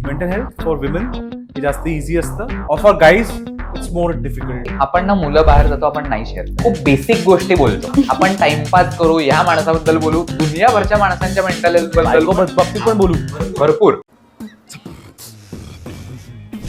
Mental health for women हे जास्त easy असतं. For guys it's more difficult. आपण ना मुलं बाहेर जातो, आपण नाही शेअर, खूप बेसिक गोष्टी बोलतो. आपण टाइमपास करू, या माणसाबद्दल बोलू, दुनियाभरच्या माणसांच्या मेंटल हेल्थ बद्दल बाबतीत पण बोलू भरपूर.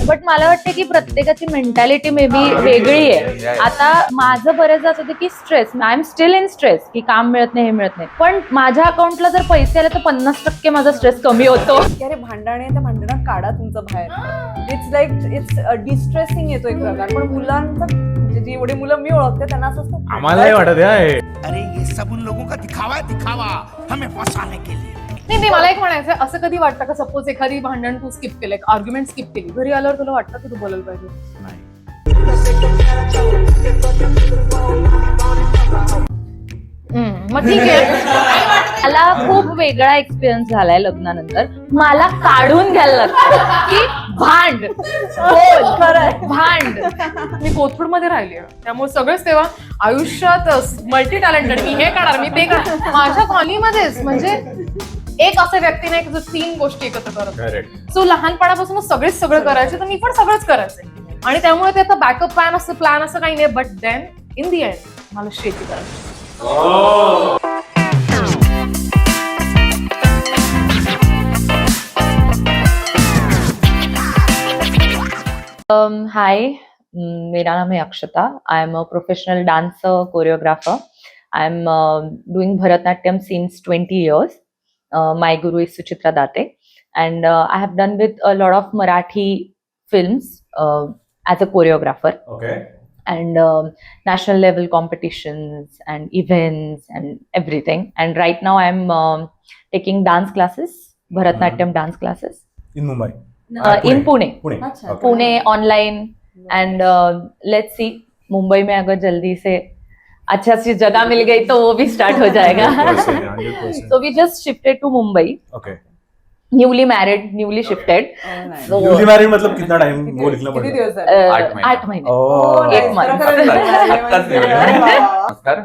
बट मला वाटतं की प्रत्येकाची मेंटॅलिटी मे बी वेगळी आहे. आता माझं बरेचदा असं होतं की stress, I am still in stress, की काम मिळत नाही, हे मिळत नाही, पण माझ्या अकाउंटला जर पैसे आले तर 50% माझा स्ट्रेस कमी होतो. अरे भांडण आहे, त्या भांडणात काढा तुमचं बाहेर. इट्स लाईक इट्स डिस्ट्रेसिंग येतो एक प्रकार. पण मुलांचं म्हणजे जी एवढी मुलं मी ओळखते त्यांना असं असतं, आम्हालाही वाटत आहे अरे ये सब उन लोगों का दिखावा है, दिखावा हमें फंसाने के लिए. नाही, मला एक म्हणायचं, असं कधी वाटतं का सपोज एखादी भांडण तू स्किप केलं, आर्ग्युमेंट स्किप केली, घरी आल्यावर तुला वाटतं की तू बोलायला पाहिजे? मग ठीक आहे. मला खूप वेगळा एक्सपिरियन्स झालाय लग्नानंतर. मला काढून घ्यायला लागतं की भांड बोल, खरं भांड. मी कोथरूडमध्ये राहिली आहे, त्यामुळे सगळेच तेव्हा आयुष्यात मल्टी टॅलेंटेड, मी हे काढणार, मी ते काढणार. माझ्या कॉलनीमध्येच म्हणजे एक असं व्यक्ती नाही की जो 3 गोष्टी एकत्र करत. सो लहानपणापासूनच सगळेच सगळं करायचे, तर मी पण सगळंच करायचे. आणि त्यामुळे ते आता बॅकअप प्लॅन असं काही नाही. But then in the end मला शेती करायची. हाय, मेरा नाम है Akshata. I am a professional dancer, choreographer. I am doing Bharatnatyam since 20 years. My guru is Suchitra Date, and I have done with a lot of Marathi films as a choreographer. Okay. And national level competitions and events and everything. And right now I'm taking dance classes, Bharatnatyam dance classes in Mumbai. in Pune. अच्छा. Okay. Pune online. And let's see, Mumbai में अगर जल्दी से अच्छा C जगह mill गई तो वो भी स्टार्ट हो जाएगा. 100%. So we just shifted to Mumbai. Okay. Newly married, newly shifted. So, newly married मतलब कितना टाइम वो लिखना किती पड़ेगा? दिवस झाले? 8 महिने. Oh. एक month. आत्ताच नमस्कार,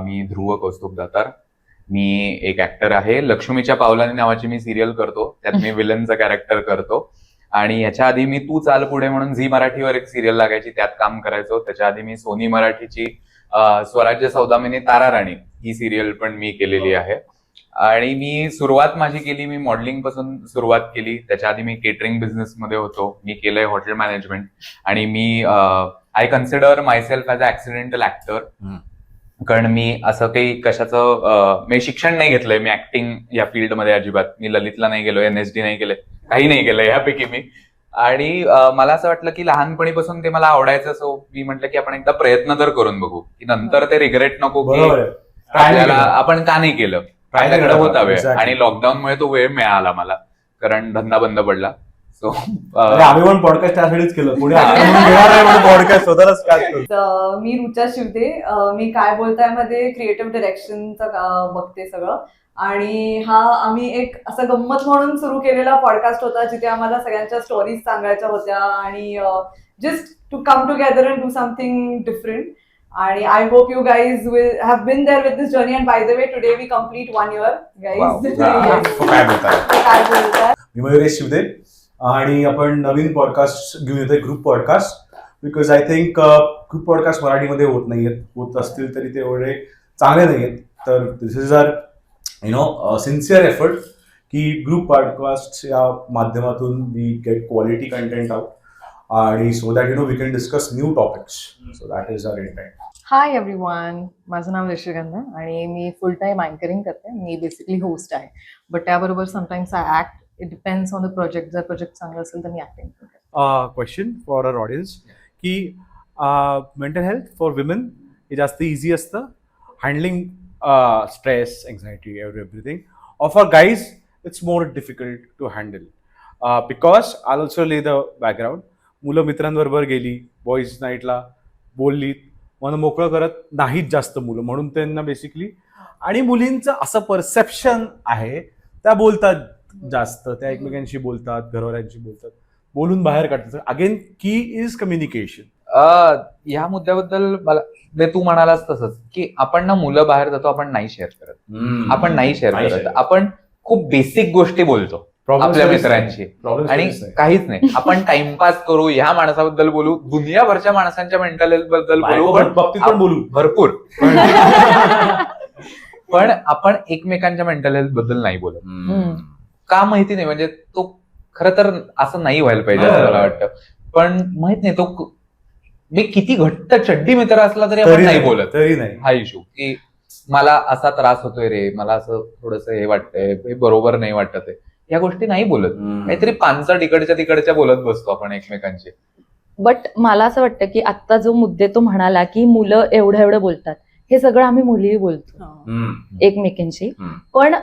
मी ध्रुव कौस्तुभ दातार. मी एक ऍक्टर आहे. लक्ष्मीच्या पावलाने नावाची मी सिरियल करतो, त्यात मी विलनचं कॅरेक्टर करतो. आणि याच्या आधी मी तू चाल पुढे म्हणून झी मराठीवर एक सिरियल लागायची, त्यात काम करायचो. त्याच्या आधी मी सोनी मराठीची स्वराज्य सौदामिनी तारा राणी ही सिरियल पण मी केलेली आहे. आणि मी सुरुवात माझी केली, मी मॉडेलिंग पासून सुरुवात केली. त्याच्या आधी मी केटरिंग बिझनेस मध्ये होतो, मी केलंय हॉटेल मॅनेजमेंट. आणि मी I consider myself as a accidental actor, कारण मी असं काही कशाचं मी शिक्षण नाही घेतलंय. मी ऍक्टिंग या फील्डमध्ये अजिबात, मी ललितला नाही गेलो, NSD नाही केलंय, काही नाही केलंय यापैकी मी. आणि मला असं वाटलं की लहानपणीपासून ते मला आवडायचं, सो मी म्हटलं की आपण एकदा प्रयत्न तर करून बघू, की नंतर ते रिग्रेट नको की बरोबर आहे. आपल्याला आपण का नाही केलं. आपल्याकडे होता वेळ, Exactly. आणि लॉकडाऊनमुळे तो वेळ मिळाला मला, कारण धंदा बंद पडला. सो अरे आम्ही पण पॉडकास्ट त्यासाठीच केलं. पुढे पॉडकास्ट स्वतःला स्टार्ट करू. तर मी रुचा शिवते. मी काय बोलताय मध्ये क्रिएटिव्ह डिरेक्शनचं बघते सगळं. आणि हा आम्ही एक असं गंमत म्हणून सुरू केलेला पॉडकास्ट होता, जिथे आम्हाला सगळ्यांच्या स्टोरीज सांगायच्या होत्या आणि just to come together and do something different. आणि I hope you guys will have been there with this journey. And by the way today we complete 1 year guys. काय बोलताय? काय बोलताय? मी मयुरेश शिवदे आणि आपण नवीन पॉडकास्ट घेऊन येतोय, group podcast. Because I think group podcast मराठीमध्ये होत नाहीयेत, होत असतील तरी ते एवढे चांगले नाहीयेत. तर this is our sincere effort की ग्रुप पॉडकास्ट या माध्यमातून we get quality content out, आणि so that we can discuss new topics. So that is our intent. Hi everyone, माझं नाव ऋषिगंधा आणि मी फुल टाइम अँकरिंग करते. मी बेसिकली होस्ट आहे, बट त्याबरोबर sometimes I act. It depends on the project. जर प्रोजेक्ट चांगला असेल तर मी ऍक्टिंग करते. क्वेश्चन फॉर अवर ऑडियन्स की मेंटल हेल्थ फॉर विमेन हे जास्त इझी असतं handling stress, anxiety, everything. For guys it's more difficult to handle because I also lay the background. मुलं मित्रांबरोबर गेली, बॉईज नाईटला बोललीत, मन मोकळं करत नाहीत जास्त मुलं, म्हणून त्यांना बेसिकली. आणि मुलींचं असं परसेप्शन आहे, त्या बोलतात जास्त, त्या एकमेकांशी बोलतात, घरवाल्यांशी बोलतात, बोलून बाहेर काढतात. अगेन की इज कम्युनिकेशन. या मुद्द्याबद्दल मला तू म्हणालास तसंच की आपण ना मुलं बाहेर जातो, आपण नाही शेअर करत, आपण नाही शेअर करत, आपण खूप बेसिक गोष्टी बोलतो. आपल्या मित्रांशी आणि काहीच नाही. आपण टाइमपास करू, ह्या माणसाबद्दल बोलू, दुनियाभरच्या माणसांच्या मेंटल हेल्थ बद्दल बोलू, बाबतीत पण बोलू भरपूर पण आपण एकमेकांच्या मेंटल हेल्थ बद्दल नाही बोलत. का माहिती नाही, म्हणजे तो खरं तर असं नाही व्हायला पाहिजे असं मला वाटतं. पण माहित नाही, तो मी किती घट्ट चड्डी मित्र असला तरी आपण नाही बोलत. तरी नाही हा इश्यू की मला असा त्रास होतोय रे, मला असं थोडंसं हे वाटतंय, हे बरोबर नाही वाटत आहे, या गोष्टी नाही बोलत. काहीतरी पानसट इकडच्या तिकडच्या बोलत बसतो आपण एकमेकांचे. बट मला असं वाटतं की आता जो मुद्दे तो म्हणाला की मुलं एवढं बोलतात, हे सगळं आम्ही मुलीही बोलतो एकमेकांशी. पण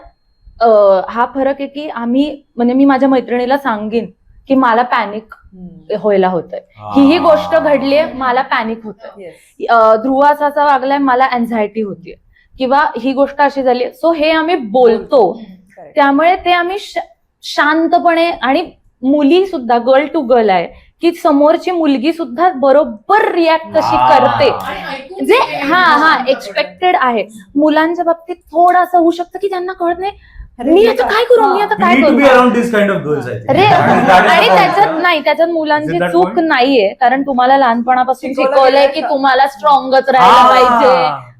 हा फरक आहे की आम्ही, म्हणजे मी माझ्या मैत्रिणीला सांगेन की मला पॅनिक व्हायला होतंय, ही गोष्ट घडलीये, मला पॅनिक होतंय, ध्रुव असा वागलाय, मला अँझायटी होतीये, किंवा ही गोष्ट अशी झाली. सो हे आम्ही बोलतो, त्यामुळे ते आम्ही शांतपणे, आणि मुली सुद्धा गर्ल टू गर्ल आहे की समोरची मुलगी सुद्धा बरोबर रिॲक्ट कशी करते, जे एक्सपेक्टेड आहे. मुलांच्या बाबतीत थोडंसं होऊ शकतं की त्यांना कळत नाही, मी आता काय करू, मी आता काय करू. आणि त्याच्यात मुलांची चूक नाहीये, कारण तुम्हाला लहानपणापासून शिकवलंय की तुम्हाला स्ट्रॉंगच राहायला पाहिजे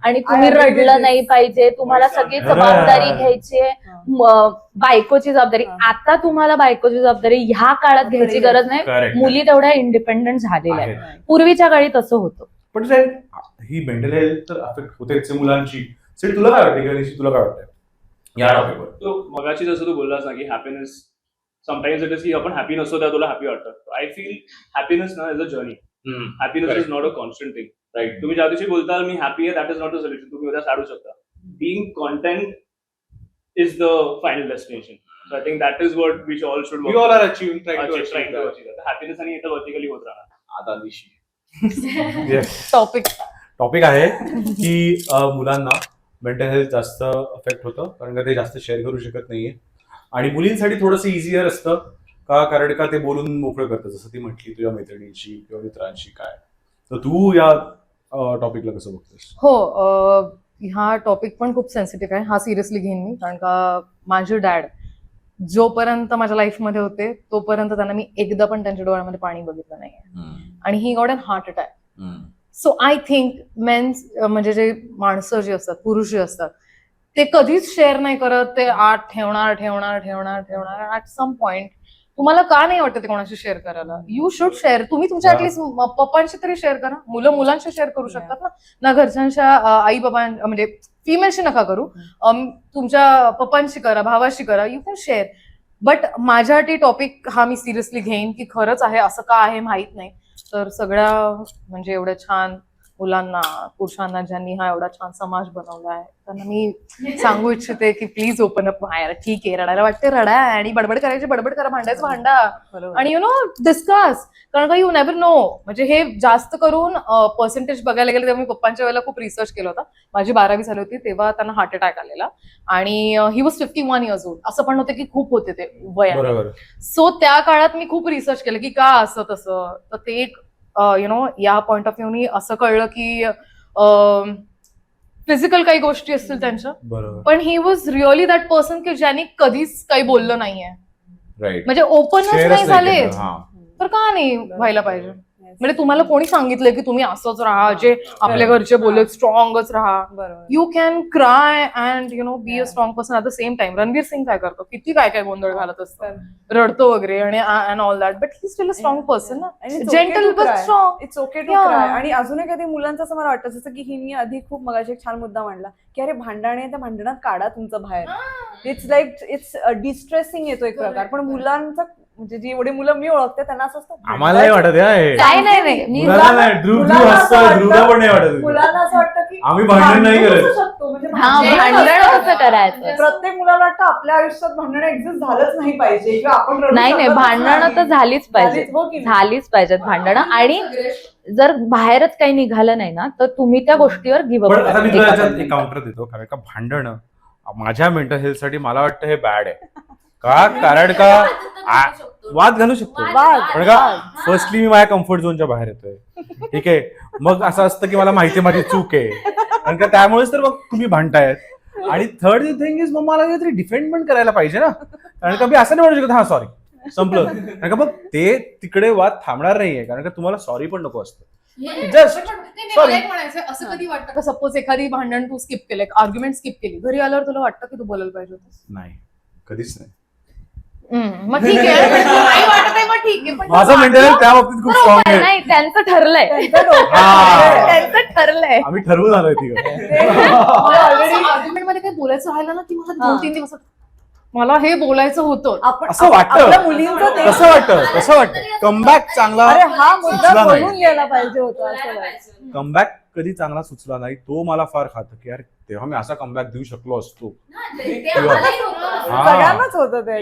आणि तुम्ही रडलं नाही पाहिजे, तुम्हाला सगळी जबाबदारी घ्यायची, बायकोची जबाबदारी. आता तुम्हाला बायकोची जबाबदारी ह्या काळात घ्यायची गरज नाही, मुली तेवढ्या इंडिपेंडंट झालेल्या आहेत. पूर्वीच्या काळी तसं होतं. पण ही मेंटल हेल्थ तर अफेक्ट होतेच मुलांची. तुला काय वाटतं, तुला काय वाटतं या टॉपिकवर? तो मगाशी जसं तू बोललास ना की हॅपीनेस समटाइम्स इट इज की आपण हॅपी नसतो त्या तुला हॅपी वाटतं. आय फील हॅपीनेस ना is a journey. Happiness is not a constant thing. Right. तुम्ही ज्या दिवशी बोलता मी हॅपी आहे, that is not a solution. तुम्ही उद्या साडू शकता. Being content is the final destination. So I think that is what we all should work. We all are achieving, trying to achieve happiness आणि इथं वर्टिकली होत राहणार. आता दिवशी टॉपिक आहे की मुलांना मेंटल हेल्थ जास्त अफेक्ट होतं कारण का ते जास्त शेअर करू शकत नाहीये, आणि मुलींसाठी थोडंसं इझियर असतं का, कारण का ते बोलून मोकळं करतं, जसं ती म्हटली तुझ्या मैत्रिणींशी किंवा मित्रांशी. काय तर तू या टॉपिकला कसं बघतेस? हो, हा टॉपिक पण खूप सेन्सिटिव्ह आहे. हा सिरियसली घेईन मी, कारण का माझे डॅड जोपर्यंत माझ्या लाईफमध्ये होते तोपर्यंत त्यांना मी एकदा पण त्यांच्या डोळ्यामध्ये पाणी बघितलं नाहीये, आणि he got an heart attack. So I think mens, म्हणजे जे माणसं जी असतात, पुरुष जे असतात, ते कधीच शेअर नाही करत. ते आत ठेवणार. ऍट सम पॉइंट तुम्हाला का नाही वाटत ते कोणाशी शेअर करायला? You should share. तुम्ही तुमच्या ऍटलीस्ट पप्पांशी तरी शेअर करा. मुलं मुलांशी शेअर करू शकतात ना घरच्यांच्या आई बाबा, म्हणजे फिमेलशी नका करू, तुमच्या पप्पांशी करा, भावाशी करा, यू कॅन शेअर. बट माझ्यासाठी टॉपिक हा मी सिरियसली घेईन की खरंच आहे, असं का आहे माहित नाही. तर सगळ्या, म्हणजे एवढ्या छान मुलांना, पुरुषांना, ज्यांनी हा एवढा छान समाज बनवला आहे, त्यांना मी सांगू इच्छिते की प्लीज ओपन अप. बाहेर ठीक आहे, रडायला वाटते रडा, आणि बडबड करायची बडबड करा, भांडायचं भांडा, आणि यु नो डिस्कस. कारण का यू नेव्हर नो, म्हणजे हे जास्त करून पर्सेंटेज बघायला गेलं तेव्हा मी पप्पांच्या वेळेला खूप रिसर्च केलं होतं. माझी 12वी झाली होती तेव्हा त्यांना हार्ट अटॅक आलेला, आणि ही वॉज 51 इयर्स ओल्ड. असं पण होतं की खूप होते ते वयात. सो त्या काळात मी खूप रिसर्च केलं की का असं तसं. तर ते एक या पॉइंट ऑफ व्ह्यूनी असं कळलं की फिजिकल काही गोष्टी असतील त्यांच्या, पण he was really that person की ज्यांनी कधीच काही बोललं नाहीये, म्हणजे ओपनच नाही झाले, तर का नाही व्हायला पाहिजे? म्हणजे तुम्हाला कोणी सांगितलंय की तुम्ही असंच राहा, जे आपल्या घरचे बोलले स्ट्रॉंगच राहा. You can cry and be a strong person at the same time. Ranveer Singh काय करतो, किती काय गोंधळ घालत असतो, रडतो वगैरे आणि all that, but he still a strong person ना, gentle but strong. It's okay to cry. आणि अजून कधी मुलांचं असं मला वाटतं, जसं की हिनी आधी खूप मगाशी एक छान मुद्दा मांडला की अरे भांडणे, त्या भांडणात काढा तुमचं बाहेर. इट्स लाईक इट्स डिस्ट्रेसिंग येतो एक प्रकार. पण मुलांचा, म्हणजे जी एवढी मुलं मी ओळखते त्यांना असं असतं, आम्हाला नाही वाटत मुलांना असं वाटतं की आम्ही भांडण नाही करत शकतो, म्हणजे भांडण कसं करायचं. प्रत्येक मुलाला वाटतं आपल्या आयुष्यात भांडण एक्झिस्ट झालंच नाही पाहिजे, किंवा आपण नाही, भांडणं तर झालीच पाहिजेत भांडणं. आणि जर बाहेरच काही निघालं नाही ना, तर तुम्ही त्या गोष्टीवर गिव्ह अप करा. मी तुला याच्यात एक काउंटर देतो, कारण का भांडणं माझ्या मेंटल हेल्थ साठी मला वाटतं हे बॅड आहे. का, कारण का वाद घालू शकतो, पण का फर्स्टली मी माझ्या कम्फर्ट झोनच्या बाहेर येतोय, ठीक आहे. मग असं असतं की मला माहिती माझी चूक आहे, कारण का त्यामुळेच तर मग तुम्ही भांडतायत. आणि थर्ड थिंग इज, मग मला काहीतरी डिफेंड पण करायला पाहिजे ना, कारण का मी असं नाही म्हणू शकत हा सॉरी संपलं. कारण का बघ ते तिकडे वाद थांबणार नाहीये, कारण का तुम्हाला सॉरी पण नको असतं. Just मला एक म्हणायचं असं कधी वाटतं का सपोज एखादी भांडण तू स्किप केलं, आर्ग्युमेंट स्किप केली, घरी आल्यावर तुला वाटतं की तू बोलायला पाहिजे होतं? नाही, कधीच नाही. मग ठीक आहे, पण तुला नाही वाटत आहे, मग ठीक आहे. पण माझं मेंटल हेल्थ त्या बाबतीत खूप स्ट्रॉंग आहे. नाही, त्यांचं ठरलंय. हा. त्यांचं ठरलंय. आम्ही ठरवून आलोय ती. आर्ग्युमेंट मध्ये काही बोलायचं राहिलं ना की मला 2-3 दिवस मला हे बोलायचं होतं. आपण असं वाटतं. आपल्या मुलींचं ते कसं वाटतं कमबॅक चांगला अरे हा मुद्दा सुचला नाही. बोलून घ्यायला पाहिजे होता असं वाटतं. कमबॅक कधी चांगला सुचला नाही, तो मला फार खातं की यार तेव्हा मी असा कमबॅक देऊ शकलो असतो. सगळ्यांनाच होतं ते.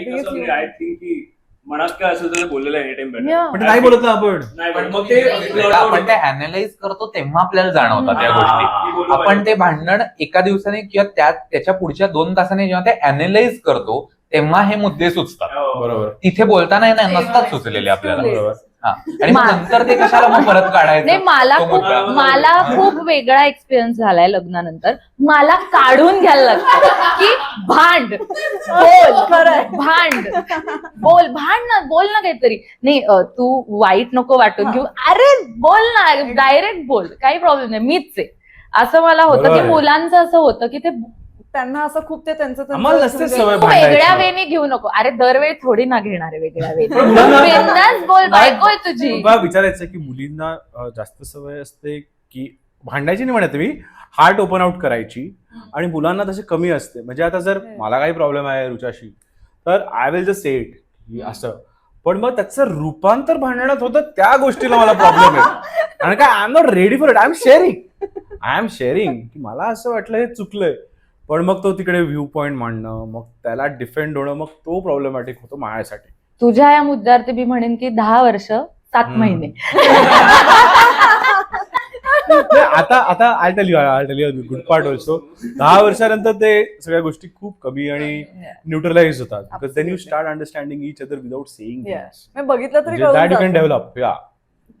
आय थिंक की मनात काय असेल तर बोललेलं एनी टाइम बेटर. Yeah. पण ते नाही बोलत ना आपण. नाही पण पण मग ते आपण ते अनालाइज करतो तेव्हा आपल्याला जाणवतात त्या गोष्टी. आपण ते भांडण एका दिवसाने किंवा त्याच्या पुढच्या 2 तासाने जेव्हा ते अनालाइज करतो तेव्हा हे मुद्दे सुचतात. बरोबर. तिथे बोलताना नसतात सुचलेले आपल्याला. बरोबर. हा. आणि मग नंतर ते कशाला मग परत नाही, काढायचं मला खूप वेगळा एक्सपिरियन्स झालाय लग्नानंतर. मला काढून घ्यायला लागतं की भांड बोल ना काहीतरी. नाही तू वाईट नको वाटून घेऊ, अरे बोल ना, डायरेक्ट बोल, काही प्रॉब्लेम नाही, मीच आहे. असं मला होतं बरोबर की आहे. मुलांचं असं होतं की ते त्यांना असं खूप ते त्यांचं आम्हाला नसते सवय तू भांडायची. वेगळ्या वेने घेऊ नको. अरे दरवेळी थोडी ना घेणार आहे वेगळ्या पण मुलांना- वेने. बिंदास बोल, बायको आहे तुझी. मला विचारायचं की मुलींना जास्त सवय असते की भांडायची नाही म्हणत मी, हार्ट ओपन आउट करायची, आणि मुलांना तशी कमी असते. म्हणजे आता जर मला काही प्रॉब्लेम आहे रुचाशी तर I will just say it असं, पण मग त्याचं रूपांतर भांडणात होतं, त्या गोष्टीला मला प्रॉब्लेम आहे. कारण काय I am not ready for it. I am sharing की मला असं वाटलं हे चुकलंय, पण मग तो तिकडे व्ह्यू पॉइंट मांडणं, मग त्याला डिफेंड होणं, मग तो प्रॉब्लेमॅटिक होतो माझ्यासाठी. तुझ्या या मुद्द्यावरती मी म्हणेन की 10 वर्ष 7 महिने. आता I tell you good part also. 10 वर्षानंतर ते सगळ्या गोष्टी खूप कमी आणि न्यूट्रलाइज होतात, because then you start understanding each other without saying मी बघितलं तरी दॅट यू कॅन कळून डेव्हलप. या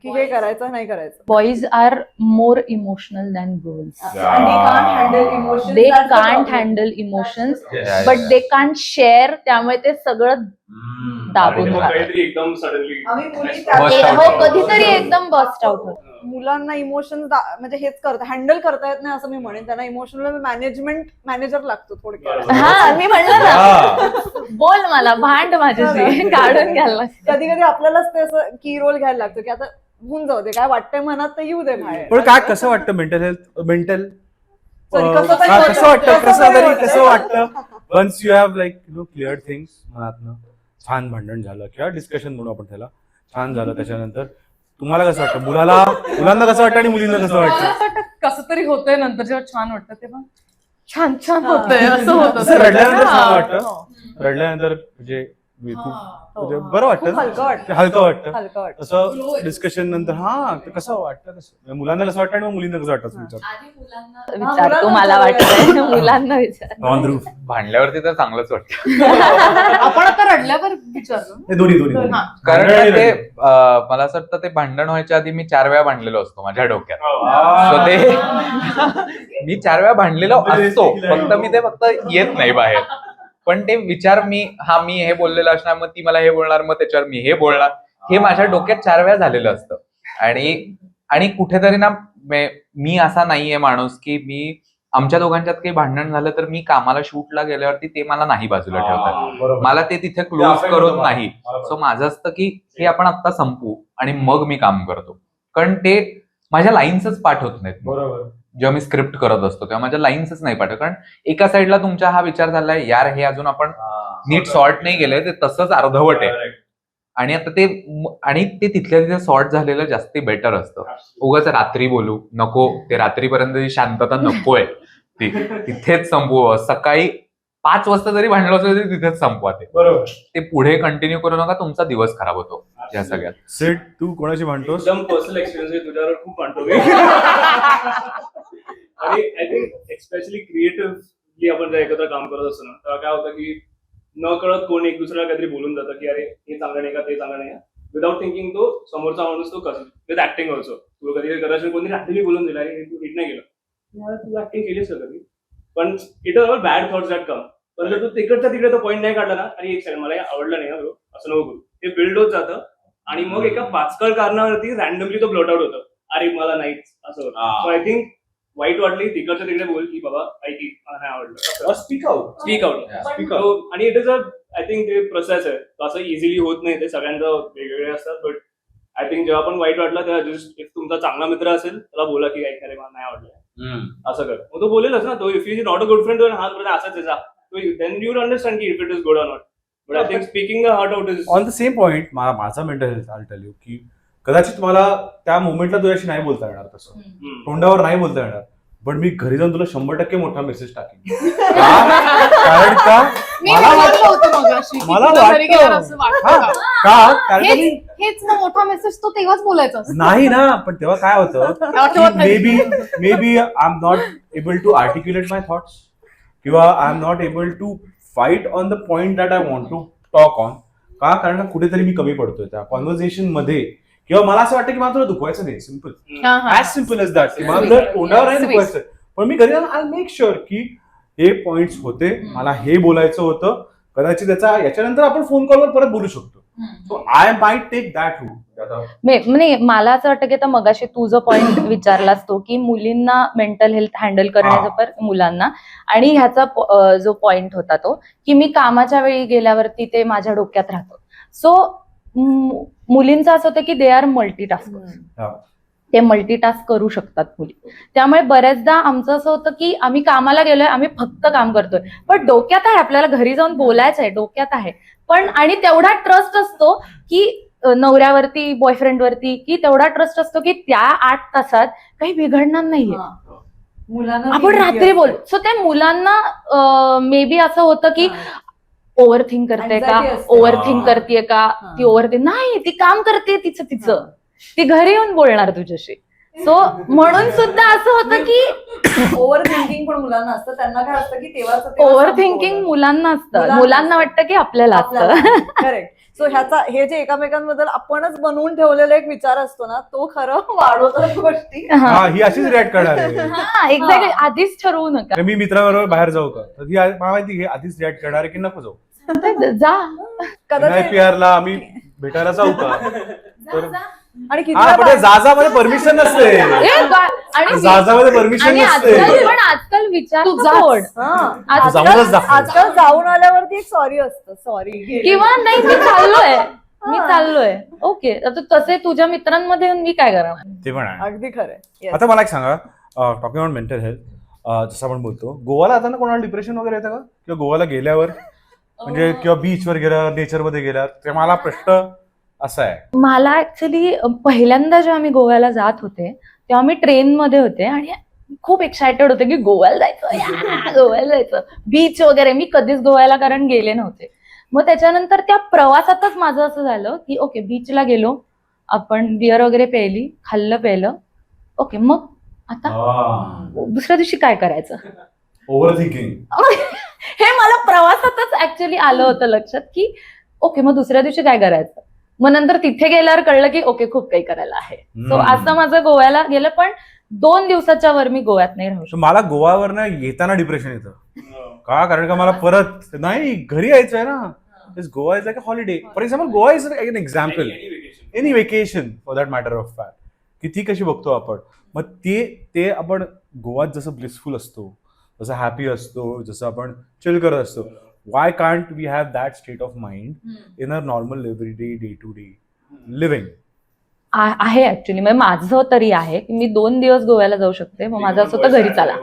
की हे करायचं नाही करायचं. Boys are more emotional than girls. And they can't handle emotions. They That's the can't problem. Handle emotions, Yes. But they can't share. त्यामुळे ते सगळं दाबून मग राहतं. काहीतरी एकदम सडनली आम्ही मुली Burst out हो, होतं. कधीतरी एकदम बस्ट आउट होत. मुलांना इमोशन म्हणजे हेच करतात, हँडल करता येत नाही असं मी म्हणेन. त्यांना इमोशनल मॅनेजर लागतो थोडक्यात. हा, मी म्हणलं ना, बोल मला, भांड माझ्याशी, काढून घ्यायला लागतं. कधी कधी आपल्यालाच ते असं की रोल घ्यायला लागतो की आता होऊन जाऊ दे, काय वाटतंय मनात तर येऊ दे बाहेर. पण काय कसं वाटतं मेंटल Sorry, कसं तरी कसं वाटतं होतं. कसं वाटतं once you have like clear things मनातनं, छान भांडण झालं किंवा डिस्कशन म्हणू आपण त्याला, छान झालं, त्याच्यानंतर तुम्हाला कसं वाटतं? मुलांना कसं वाटतं आणि मुलींना कसं मला वाटतं? असं वाटतं कसं तरी होतंय, नंतर जेव्हा छान वाटतं तेव्हा छान होतंय असं होतं. असं रडल्यानंतर छान हा. वाटतं, रडल्यानंतर म्हणजे म्हणजे बरं वाटतं, खूप हलकं वाटतं. ते हलकं वाटतं. हलकं वाटतं. असं डिस्कशन नंतर ते कसं वाटतं, कसं मुलांना कसं वाटतं आणि मग मुलींना कसं वाटतं असं विचार. विचार तू मला वाटतंय, मुलांना विचार. ऑन ध्रुव. भांडल्यावरती तर चांगलंच वाटतं. आपण आता रडल्यावर विचारलो. हे दोन्ही हा. कारण भांडण आणि ते रडणं. मला असं वाटतं ते भांडण व्हायच्या आधी मी 4 वेळा भांडलेलो असतो माझ्या डोक्यात. So ते मी 4 वेळा भांडलेलो असतो, फक्त मी ते येत नाही बाहेर. पण ते विचार मी हे बोललेलं असणार, मग ती मला हे बोलणार, मग त्याच्यावर मी हे बोलणार, हे माझ्या डोक्यात 4 वेळा झालेलं असतं. आणि कुठेतरी ना मी असा नाहीये माणूस की आमच्या दोघांच्यात काही भांडण झालं तर मी कामाला शूटला गेल्यावरती ते मला नाही बाजूला ठेवतात, मला ते तिथे क्लोज करून नाही. सो माझं असतं की हे आपण आता संपू आणि मग मी काम करतो, कारण ते माझ्या लाईन्सच पाठ होत नाहीत. बरोबर. जेव्हा मी स्क्रिप्ट करत असतो तेव्हा माझ्या लाईन्सच नाही पाठवत, कारण एका साईडला तुमचा हा विचार झालाय यार हे अजून आपण नीट सॉर्ट नाही केलंय, ते तसंच अर्धवट आहे. आणि आता ते तिथल्या तिथे सॉर्ट झालेलं जास्ती बेटर असतं. उगाच रात्री बोलू नको, ते रात्रीपर्यंत शांतता नकोय, तिथेच संपू. सकाळी 5 वाजता जरी भांडलं असलं तरी तिथेच संपवा ते. बरोबर. ते पुढे कंटिन्यू करू नका, तुमचा दिवस खराब होतो या सगळ्यात. सेट तू कोणाशी भांडतोस? एकदम पर्सनल एक्सपिरियन्स आहे तुझ्यावर, खूप म्हणतो मी. आणि आय थिंक एक्स्पेशली क्रिएटिव्हली आपण जेव्हा एकत्र काम करत असतो ना, तेव्हा काय होतं की न कळत कोण एक दुसऱ्याला काहीतरी बोलून जातं की अरे हे चांगलं नाही का, ते चांगलं नाही का, विदाउट थिंकिंग तो समोरचा माणूस तो कसं विथ ऍक्टिंग ऑल्सो. तू कधी कदाचित कोणी ऍक्टिंगली बोलून दिला, अरे तू हिट नाही केलं, तू ऍक्टिंग केलीस का कधी, पण it are all bad thoughts that come. पण जर तू तिकडचा तिकडे तो पॉईंट नाही काढला ना, अरे एक सेकंड मला हे आवडलं नाही ना bro, असं नको करू. ते बिल्ड होत जातं आणि मग एका पाचकळ कारणावरती रॅन्डमली तो ब्लॉट आउट होतं, अरे मला नाहीच असं होतं. सो आय थिंक वाईट वाटली तिकडच्या तिकडे बोल की बाबा ऐकी मला नाही आवडलं, Speak out. Speak out. Speak out. आणि it is a I think ते प्रोसेस आहे, तो असं इझिली होत नाही, ते सगळ्यांचं वेगवेगळे असतात. बट आय थिंक जेव्हा पण वाईट वाटलं तेव्हा जस्ट इफ तुमचा चांगला मित्र असेल त्याला बोला की काय खरे मला नाही आवडलं असं कर. मग तो बोलेलच ना, तो if is not a good friend हा असंच आहे देन यू अंडरस्टँड की if it is good or not. But I think speaking the heart out is on the same point माझा mental health I tell you की कदाचित मला त्या मोमेंटला तुझ्याशी नाही बोलता येणार, तसं तोंडावर नाही बोलता येणार, पण मी घरी जाऊन तुला 100% मोठा मेसेज टाकेन. कारण का मी मला विचारलं होतं मगाशी की मला तुला घरी गेल्यावर असं वाटतं वाटतं का? का कारण का मी हेच ना मोठा मेसेज तो तेव्हाच बोलायचा असतो. नाही ना, पण तेव्हा काय होतं आठवत नाही. Maybe I am not able to articulate my thoughts किंवा I am not able to fight on the point that I want to talk on. का कारण का कुठेतरी मी कमी पडतोय त्या कॉन्व्हर्सेशन मध्ये, किंवा मला असं वाटतं की मला तुला दुखवायचं नाही. सिम्पल, हा, हा. As simple as that. मला तुला तोंडावर नाही दुखवायचं, पण मी घरी जाऊन आय मेक शुअर की हे पॉइंट्स होते, मला हे बोलायचं होतं, कदाचित याच्यानंतर आपण फोन कॉलवर परत बोलू शकतो. So I might take that route. नाही, मला असं वाटतं की आता मगाशी तू जो पॉइंट विचारलास तो की मुलींना मेंटल हेल्थ हँडल करण्याचं पण मुलांना, आणि ह्याचा जो पॉइंट होता तो की मी कामाच्या वेळी गेल्यावरती ते माझ्या डोक्यात राहतं. सो मुलींचं असं होतं की दे आर मल्टीटास्कर, ते मल्टीटास्क करू शकतात मुली. त्यामुळे बऱ्याचदा आमचं असं होतं की आम्ही कामाला गेलोय, आम्ही फक्त काम करतोय, पण डोक्यात आहे आपल्याला घरी जाऊन बोलायचं आहे, डोक्यात आहे पण, आणि तेवढा ट्रस्ट असतो की नवऱ्यावरती बॉयफ्रेंडवरती, की तेवढा ट्रस्ट असतो की त्या 8 तासात काही बिघडणार नाहीये, मुलांना आपण रात्री बोल. सो त्या मुलांना मे बी असं होतं की ओव्हर थिंक करते का, Anxiety असते. ओव्हर थिंक करते का, ती ओव्हर थिंक नाही, ती काम करते तिचं, ती घरी येऊन बोलणार तुझ्याशी. सो म्हणून सुद्धा असं होतं की ओव्हर थिंकिंग पण मुलांना असतं, त्यांना काय असतं की तेव्हाच ओव्हर थिंकिंग मुलांना असतं, मुलांना वाटतं की आपल्याला असतं. करेक्ट. सो हे जे एकमेकांबद्दल आपणच बनवून ठेवलेला एक विचार असतो ना, तो खरं वाढवतात गोष्टी. हा, ही अशीच रिॲक्ट करणार आहे. हा, एक्झॅक्टली. आधीच ठरवू नका, मी मित्राबरोबर बाहेर जाऊ का, तर ही मला माहिती हे आधीच रिॲक्ट करणार आहे की नको जाऊ. जा. कदाचित NIPR ला आम्ही भेटायला जाऊ का, तर आणि किती हा, पण जाजामध्ये परमिशन नसते. आणि जाजामध्ये परमिशन आणि नसते. आजकाल विचार तू जा. सोड. जाऊनच दाखव. आजकाल जाऊन आल्यावरती एक सॉरी असतं, सॉरी किंवा नाही, मी चाललोय ओके, आता तसे तुझ्या मित्रांमध्ये येऊन मी काय करणार. ते पण आहे. अगदी खरंय. आता मला एक सांगा, टॉकिंग ऑन मेंटल हेल्थ, जसं आपण बोलतो, गोवाला जाताना कोणाला डिप्रेशन वगैरे येतं का, किंवा गोवाला गेल्यावर म्हणजे किंवा बीचवर गेल्यावर, नेचरमध्ये गेल्यावर, ते मला प्रश्न असा आहे. मला ऍक्च्युली पहिल्यांदा जेव्हा मी गोव्याला जात होते तेव्हा मी ट्रेनमध्ये होते आणि खूप एक्सायटेड होते की गोव्याला जायचं, गोव्याला जायचं, बीच वगैरे. मी कधीच गोव्याला कारण गेले नव्हते. मग त्याच्यानंतर त्या प्रवासातच माझं असं झालं की ओके, बीचला गेलो आपण, बिअर वगैरे प्यायली, खाल्लं प्यायलं, ओके, मग आता दुसऱ्या दिवशी काय करायचं. Over thinking. हे मला प्रवासातच ऍक्च्युली आलं होतं लक्षात की ओके, मग दुसऱ्या दिवशी काय करायचं. मग नंतर तिथे गेल्यावर कळलं की ओके, खूप काही करायला आहे. सो असं माझं गोव्याला गेलं, पण 2 दिवसाच्या वर मी गोव्यात नाही राहू शकत. मला गोवावर ना येताना डिप्रेशन येतं. का, कारण का मला परत नाही घरी यायचं आहे ना. Goa is like a holiday. For example, Goa is an example, any vacation for that matter of fact, की ती कशी बघतो आपण. मग ते आपण गोवात जसं ब्लिसफुल असतो, जसं हॅपी असतो, जसं आपण चिल करत असतो, why can't we have that state of mind in a normal everyday day-to-day living? आहे ऍक्च्युली, म्हणजे माझं तरी आहे की मी 2 दिवस गोव्याला जाऊ शकते, मग माझं असं होतं घरी चला.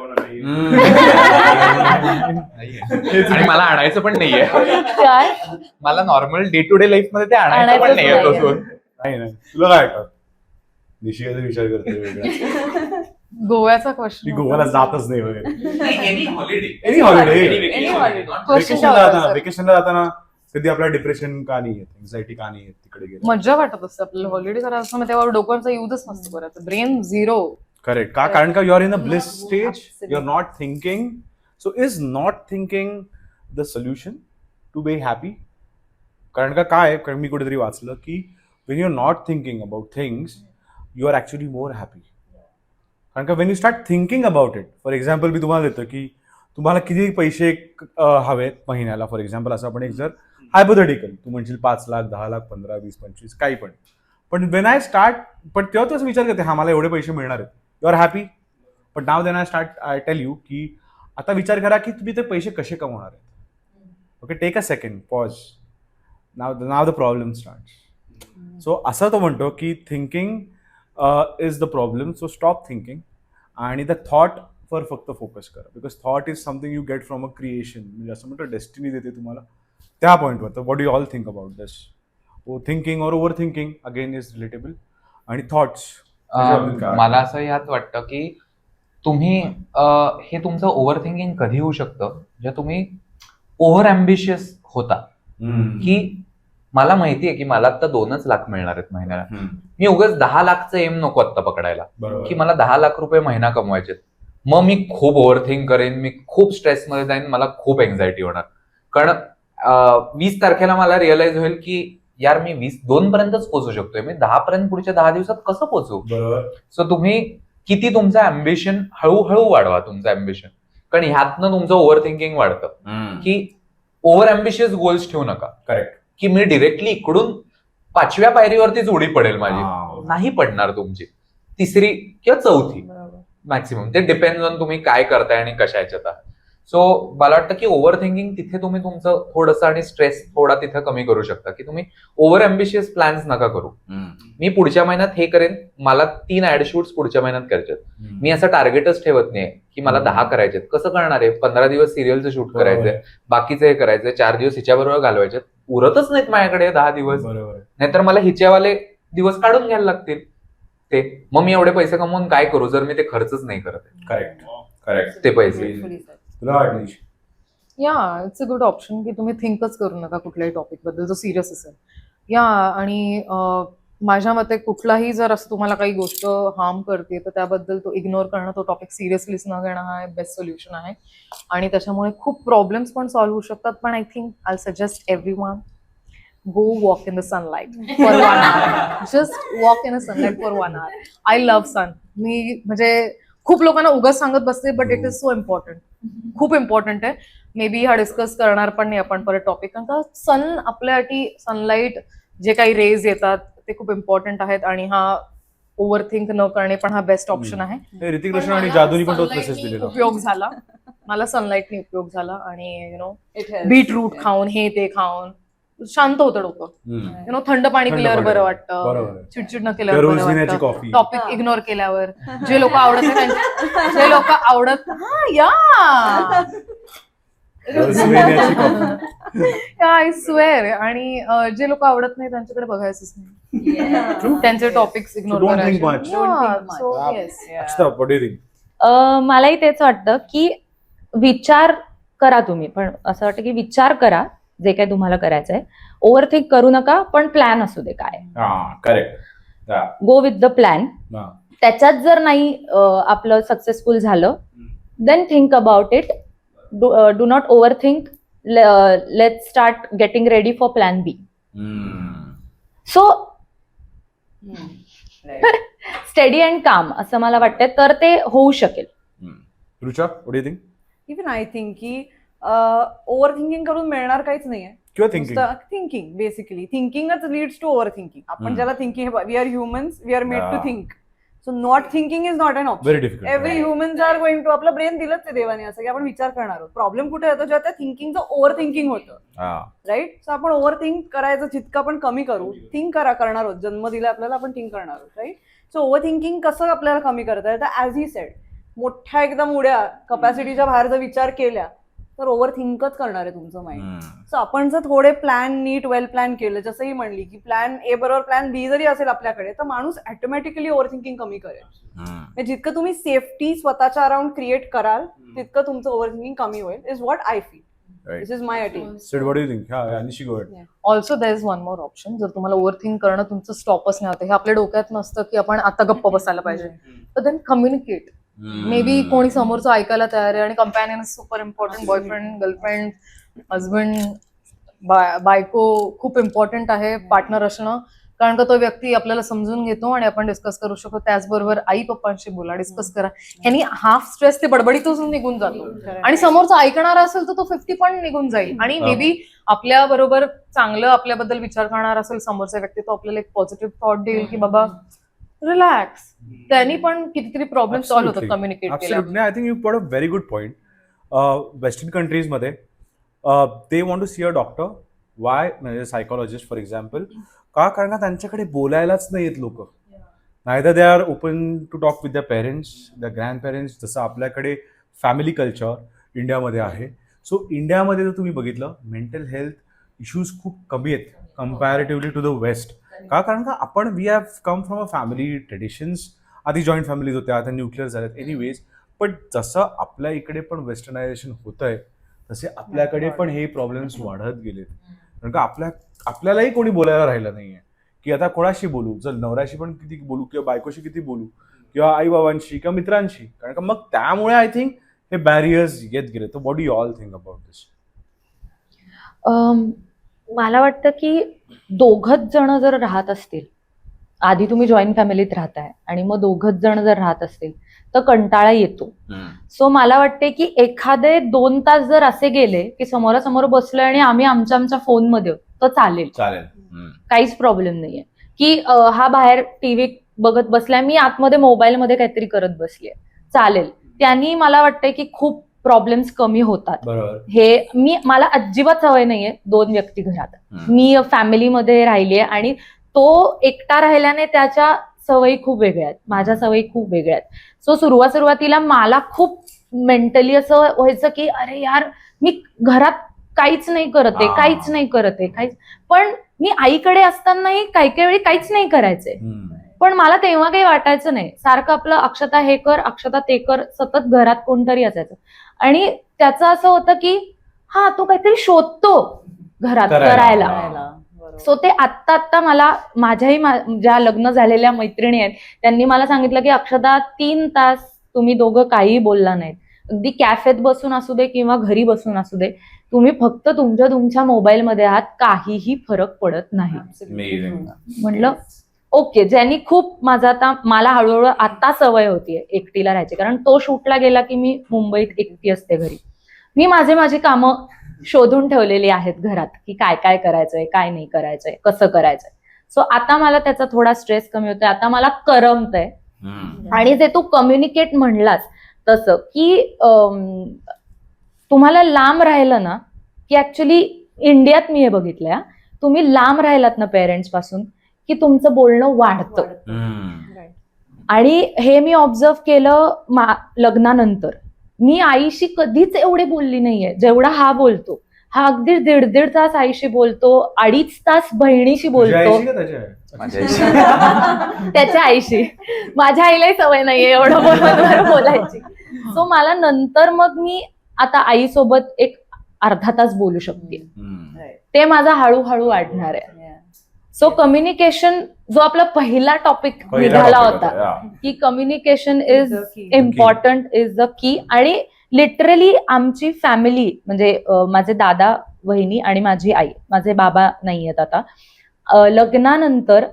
आणि मला आणायचं पण नाहीये. काय मला normal day to day life मध्ये ते आणायचं पण नाहीये तो सोड. नाही, तुला काय वाटतं? निशिकाचा विचार करते वेगळा. गोव्याचा मी क्वेश्चन गोव्याला जातच नाही वगैरे. Any holiday. वेकेशनला जाताना कधी आपल्याला डिप्रेशन का नाही येत, एन्झायटी का नाही येत तिकडे गेलं. मजा वाटत असते आपल्याला हॉलिडे करायला असं, मग तेव्हा डोक्याचा युजच नसतो बरं, ब्रेन झिरो. करेक्ट. का, कारण का you are in a bliss stage, you are not thinking. So is not thinking the solution to be happy? कारण का काय, कारण मी कुठेतरी वाचलं की when you are not thinking about things, you are actually more happy. कारण का when you start thinking about it, for example मी तुम्हाला देतो की तुम्हाला किती पैसे हवेत महिन्याला, फॉर एक्झाम्पल असं आपण एक जर हायपोथेटिकल तू म्हणशील 5 लाख 10 लाख 15 20 25 काही पण वेन आय स्टार्ट, पण तेव्हा तोच विचार करते हा मला एवढे पैसे मिळणार आहेत, you are happy. But now then I tell you की आता विचार करा की तुम्ही ते पैसे कसे कमवणार आहेत. Okay, take a second, pause. Now the problem start. So असं तो म्हणतो की thinking is the problem, so stop thinking आणि द थॉट वर फक्त फोकस करा. Because thought is something you get from a creation. म्हणजे असं म्हणतो डेस्टिनी देते तुम्हाला त्या पॉईंटवर. तर what do you all think about this? Thinking or over thinking again is relatable. आणि थॉट्स मला असं यात वाटतं की तुम्ही हे तुमचं ओव्हर थिंकिंग कधी होऊ शकतं जेव्हा तुम्ही ओव्हर अम्बिशियस होता, की मला माहिती आहे की मला आता 2च लाख मिळणार आहेत महिन्याला, मी उगाच 10 लाखचं एम नको आता पकडायला की मला 10 लाख रुपये महिना कमवायचे. मग मी खूप ओव्हर थिंक करेन, मी खूप स्ट्रेसमध्ये जाईन, मला खूप एन्झायटी होणार. कारण 20 तारखेला मला रिअलाइज होईल की यार मी 2 पर्यंतच पोहोचू शकतोय, मी 10 पर्यंत पुढच्या 10 दिवसात कसं पोहोचू. बरोबर. सो तुम्ही किती तुमचं अम्बिशन हळूहळू वाढवा तुमचं अम्बिशन, कारण ह्यातनं तुमचं ओव्हर थिंकिंग वाढतं. की ओव्हर अम्बिशियस गोल्स ठेवू नका. करेक्ट. की मी डिरेक्टली इकडून 5व्या पायरीवरतीच उडी पडेल माझी, नाही पडणार तुमची 3री किंवा 4थी मॅक्सिमम. ते डिपेंड ऑन तुम्ही काय करताय आणि कशा ह्याच्यात आहात. सो मला वाटतं की ओव्हर थिंकिंग तिथे तुम्ही तुमचं थोडंसं आणि स्ट्रेस थोडा तिथे कमी करू शकता. की तुम्ही ओव्हर अम्बिशियस प्लॅन्स नका करू. मी पुढच्या महिन्यात हे करेन, मला 3 ऍड शूट्स पुढच्या महिन्यात करायचे, मी असं टार्गेटच ठेवत नाही की मला 10 करायचे. कसं करणार आहे? 15 दिवस सिरियलचं शूट करायचंय, बाकीचं हे करायचंय, 4 दिवस हिच्याबरोबर घालवायचे, उरतच नाहीत माझ्याकडे 10 दिवस. नाहीतर मला हिच्यावाले दिवस काढून घ्यायला लागतील ते. मग मी एवढे पैसे कमवून काय करू जर मी ते खर्चच नाही करत. करेक्ट. करेक्ट. ते पैसे तुला वाटली? या इट्स अ गुड ऑप्शन की तुम्ही थिंकच करू नका कुठल्याही टॉपिक बद्दल जो सिरियस असेल. या आणि माझ्या मते कुठलाही जर असं तुम्हाला काही गोष्ट हार्म करते तर त्याबद्दल तो इग्नोर करणं, तो टॉपिक सिरियसलीच न घेणं हा बेस्ट सोल्युशन आहे. आणि त्याच्यामुळे खूप प्रॉब्लेम्स पण सॉल्व्ह होऊ शकतात. पण I think I suggest everyone go walk in the sunlight for 1 hour. Just walk in the sunlight for 1 hour. I love sun. मी म्हणजे खूप लोकांना उगाच सांगत बसते, but it is so important. खूप इम्पॉर्टंट आहे. मे बी हा डिस्कस करणार पण नाही आपण परत टॉपिक, कारण का सन आपल्यासाठी सनलाईट जे काही रेज येतात ते खूप इम्पॉर्टंट आहेत. आणि हा ओव्हर थिंक न करणे पण हा बेस्ट ऑप्शन आहे. ऋतिक रोशन आणि जादूनी पण तोच मेसेज दिलेला. उपयोग झाला मला, सनलाईटने उपयोग झाला. आणि बीटरूट खाऊन हे ते खाऊन शांत होतं डोकं. थंड पाणी पिल्यावर बरं वाटतं, चिडचिड न केल्यावर बरं वाटतं, टॉपिक इग्नोर केल्यावर. जे लोक आवडत नाही जे लोक आवडत आय स्वेअर. आणि जे लोक आवडत नाही त्यांच्याकडे बघायचंच नाही, त्यांचे टॉपिक्स इग्नोर करायचे. मलाही तेच वाटतं की विचार करा तुम्ही, पण असं वाटतं की विचार करा जे काही तुम्हाला करायचंय. ओव्हर थिंक करू नका, पण प्लॅन असू दे काय. Correct. Go with the plan. त्याच्यात जर नाही आपलं सक्सेसफुल झालं, then think about it. Do not over think. Let start getting ready for plan B. So study and काम असं मला वाटतं, तर ते होऊ शकेल. Rucha, what do you think? Even I think की ओव्हर थिंकिंग करून मिळणार काहीच नाहीये. किंवा थिंकिंग बेसिकली थिंकिंगच लीड्स टू ओव्हर थिंकिंग. आपण ज्याला thinking, we are humans, we are made to think. So not thinking is not an option. Very difficult. Every humans are going to, आपलं brain दिलंच आहे देवाने असं की आपण विचार करणार आहोत. प्रॉब्लेम कुठे येतो? जेव्हा त्या थिंकिंगचं ओव्हर थिंकिंग होतं, राईट. सो आपण ओव्हर थिंक करायचं जितकं आपण कमी करू. थिंक करणार आहोत, जन्म दिला आपल्याला, आपण थिंक करणार आहोत, राईट. सो ओव्हर थिंकिंग कसं आपल्याला कमी करता येतं? ऍज ही सेड, मोठ्या एकदम उड्या कपॅसिटीच्या बाहेर जर विचार केल्या तर ओव्हर थिंकच करणार आहे तुमचं माइंड. सो आपण जर थोडे प्लॅन नीट वेल प्लॅन केलं, जसं ही म्हणली की प्लॅन ए बरोबर प्लॅन बी जरी असेल आपल्याकडे, तर माणूस ऑटोमॅटिकली ओव्हर थिंकिंग कमी करेल. जितकं तुम्ही सेफ्टी स्वतःच्या अराउंड क्रिएट कराल तितकं तुमचं ओव्हर थिंकिंग कमी होईल, is what I feel. This is my attempt. Sid, what do you think? Anishi, go ahead. Also there is one more option. जर तुम्हाला ओव्हर थिंक करणं तुमचं स्टॉपच नाही होतं, हे आपल्या डोक्यात नसतं की आपण आता गप्प बसायला पाहिजे, तर देन कम्युनिकेट. मे बी कोणी समोरचं ऐकायला तयार आहे. आणि companion is super important. Boyfriend, girlfriend, husband, बायको खूप इम्पॉर्टंट आहे पार्टनर असणं. कारण का तो व्यक्ती आपल्याला समजून घेतो आणि आपण डिस्कस करू शकतो. त्याचबरोबर आई पप्पांशी बोला, डिस्कस करा. ह्यांनी हाफ स्ट्रेस ते बडबडीतून निघून जातो आणि समोरचा ऐकणारा असेल तर तो 50 पण निघून जाईल. आणि मे बी आपल्या बरोबर चांगलं आपल्याबद्दल विचार करणार असेल समोरचा व्यक्ती, तो आपल्याला एक पॉझिटिव्ह थॉट देईल की बाबा रिलॅक्स. त्यांनी पण कितीतरी प्रॉब्लेम सॉल्व्ह होतात कम्युनिकेट केल्या. Absolutely. I think you put a very good point. Western countries मध्ये they want to see a doctor. Why? म्हणजे सायकोलॉजिस्ट फॉर एक्झाम्पल. का? कारण का त्यांच्याकडे बोलायलाच नाही येत लोक. Neither they are open to talk with the parents, the grandparents, जसं आपल्याकडे फॅमिली कल्चर इंडियामध्ये आहे. सो इंडियामध्ये जर तुम्ही बघितलं मेंटल हेल्थ इश्यूज खूप कमी आहेत कम्पॅरेटिव्हली टू द वेस्ट. का? कारण का आपण we have come from a family traditions. आधी जॉईंट फॅमिलीज होत्या, आता न्यूक्लिअर झाल्यात एनिवेज. पण जसं आपल्या इकडे पण वेस्टर्नायझेशन होत आहे तसे आपल्याकडे पण हे प्रॉब्लेम्स वाढत गेलेत. कारण का आपल्यालाही कोणी बोलायला राहिलं नाहीये की आता कोणाशी बोलू. जर नवऱ्याशी पण किती बोलू किंवा बायकोशी किती बोलू किंवा आई बाबांशी किंवा मित्रांशी. कारण का मग त्यामुळे आय थिंक हे बॅरियर्स येत गेले. तर what do you all think about this? मला वाटतं की दोघच जण जर राहत असतील, आधी तुम्ही जॉईंट फॅमिलीत राहताय आणि मग दोघच जण जर राहत असतील तर कंटाळा येतो. सो मला वाटते की एखादे 2 तास जर असे गेले की समोरासमोर बसलोय आणि आम्ही आमच्या फोनमध्ये तर चालेल, काहीच प्रॉब्लेम नाहीये. की हा बाहेर टीव्ही बघत बसलाय, मी आतमध्ये मोबाईलमध्ये काहीतरी करत बसलीये, चालेल. त्यांनी मला वाटतंय की खूप प्रॉब्लेम्स कमी होतात. बरोबर. हे मला अजिबात सवय नाहीये 2 व्यक्ती घरात. मी फॅमिलीमध्ये राहिलीये आणि तो एकटा राहिल्याने त्याच्या सवयी खूप वेगळ्या आहेत, माझ्या सवयी खूप वेगळ्या आहेत. सो सुरुवातीला मला खूप मेंटली असं व्हायचं की अरे यार मी घरात काहीच नाही करत आहे. पण मी आईकडे असतानाही काही वेळी काहीच नाही करायचंय. पण मला तेव्हा काही वाटायचं नाही. सारखं आपलं अक्षता हे कर, अक्षता ते कर, सतत घरात कोणतरी असायचं. आणि त्याचं असं होतं की हा तो काहीतरी शोधतो घरात करायला. सो ते आत्ता मला माझ्याही ज्या लग्न झालेल्या मैत्रिणी आहेत त्यांनी मला सांगितलं की अक्षता 3 तास तुम्ही दोघं काहीही बोलला नाहीत. अगदी कॅफेत बसून असू दे किंवा घरी बसून असू दे, तुम्ही फक्त तुमच्या मोबाईलमध्ये आहात, काहीही फरक पडत नाही. म्हटलं ओके. ज्यांनी खूप मला हळूहळू आता सवय होतीये एकटीला राहायची. कारण तो शूटला गेला की मी मुंबईत एकटी असते घरी. मी माझी कामं शोधून ठेवलेली आहेत घरात की काय करायचंय, काय नाही करायचंय, कसं करायचंय. सो आता मला त्याचा थोडा स्ट्रेस कमी होतोय, आता मला करमतंय. आणि जे तू कम्युनिकेट म्हणलास तसं की तुम्हाला लांब राहिलं ना की ऍक्च्युली इंडियात मी हे बघितलंय, तुम्ही लांब राहिलात ना पेरेंट्स पासून की तुमचं बोलणं वाढतं. आणि हे मी ऑब्झर्व केलं लग्नानंतर. मी आईशी कधीच एवढे बोलली नाहीये जेवढा हा बोलतो. हा अगदी 1.5 तास आईशी बोलतो, 2.5 तास बहिणीशी बोलतो. त्याच्या आईशी. माझ्या आईलाही सवय नाहीये एवढं बोलायची. सो मला नंतर मग मी आता आईसोबत एक अर्धा तास बोलू शकते. ते माझा हळूहळू वाढणार आहे. सो कम्युनिकेशन जो आपला पहिला टॉपिक निघाला होता की communication is important, is the key. आणि लिटरली आमची फॅमिली म्हणजे माझे दादा वहिनी आणि माझी आई, माझे बाबा नाही आहेत आता, लग्नानंतर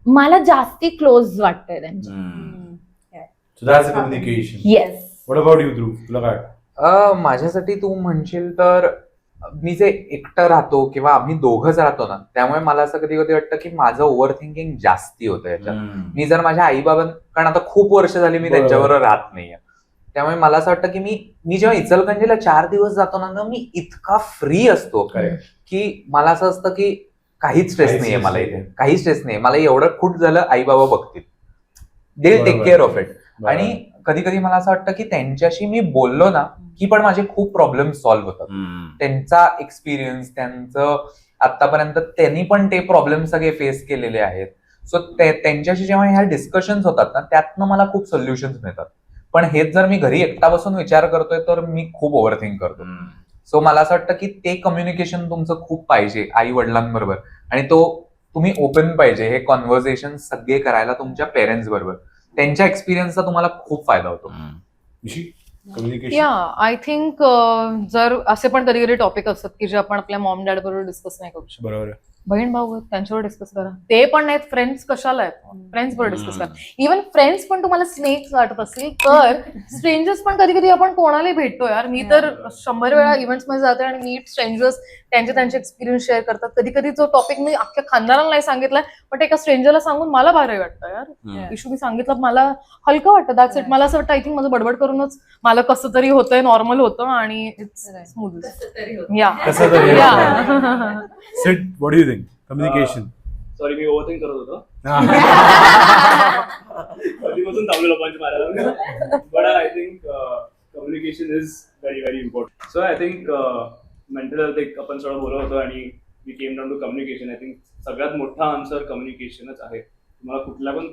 मला जास्ती क्लोज वाटतंय त्यांच्या. येस. व्हॉट अबाउट यू ध्रुव? तुला काय? माझ्यासाठी तू म्हणशील तर मी जे एकटं राहतो किंवा आम्ही दोघंच राहतो ना, त्यामुळे मला असं कधी कधी वाटतं की माझं ओव्हर थिंकिंग जास्ती होतं याच्यात. मी जर माझ्या आई कारण आता खूप वर्ष झाली मी त्यांच्याबरोबर राहत नाहीये, त्यामुळे मला असं वाटतं की मी जेव्हा इचलकरंजीला 4 दिवस जातो ना, मी इतका फ्री असतो की मला असं असतं की काहीच स्ट्रेस नाहीये मला इथे, काहीच स्ट्रेस नाही. मला एवढं खूट झालं, आई बाबा बघतील, they take care of it. आणि कधी कधी मला असं वाटतं की त्यांच्याशी मी बोललो ना की पण माझे खूप प्रॉब्लेम सॉल्व्ह होतात. त्यांचा एक्सपिरियन्स, त्यांचं आतापर्यंत त्यांनी पण ते प्रॉब्लेम सगळे फेस केलेले आहेत. सो त्यांच्याशी जेव्हा ह्या डिस्कशन्स होतात ना, त्यातनं मला खूप सोल्युशन्स मिळतात. पण हेच जर मी घरी एकटा बसून विचार करतोय तर मी खूप ओव्हर थिंक करतो. सो मला असं वाटतं की ते कम्युनिकेशन तुमचं खूप पाहिजे आई वडिलांबरोबर, आणि तो तुम्ही ओपन पाहिजे. हे कॉन्व्हर्सेशन सगळे करायला तुमच्या पेरेंट्स बरोबर. त्यांच्या एक्सपिरियन्सचा तुम्हाला खूप फायदा होतो. या आय थिंक जर असे पण कधी कधी टॉपिक असतात की जे आपण आपल्या मॉम डॅड बरोबर डिस्कस नाही करू शकतो. बरोबर. बहीण भाऊ आहेत, त्यांच्यावर डिस्कस करा. ते पण नाहीत फ्रेंड्स, कशाला आहेत फ्रेंड्स बरोबर डिस्कस करा. इव्हन फ्रेंड्स पण तुम्हाला स्नेक्स वाटत असतील तर स्ट्रेंजर्स पण कधी कधी आपण कोणालाही भेटतो यार. मी तर 100 वेळा इव्हेंट्स मध्ये जाते आणि मीट स्ट्रेंजर्स त्यांचे एक्सपिरियन्स शेअर करतात. कधी कधी जो टॉपिक मी अख्ख्या खानदाराला नाही सांगितलाय पण ते एका स्ट्रेंजरला सांगून मला भारी वाटतं यार. इशू मी सांगितलं मला हलकं वाटतं. That's it. मला असं वाटतं आय थिंक माझं बडबड करूनच मला कसं तरी होतंय, नॉर्मल होतं आणि इट्स स्मूथ. या कसं तरी या sit, what do you think communication? Sorry मी ओव्हरथिंक करत होतो. कधीपासून थांबलेलो पंच मारायला. But I think communication is very very important. So I think mental health एक आपण सगळं बोलत होतो आणि we came down to communication. I think सगळ्यात मोठा आन्सर कम्युनिकेशनच आहे. तुम्हाला कुठला पण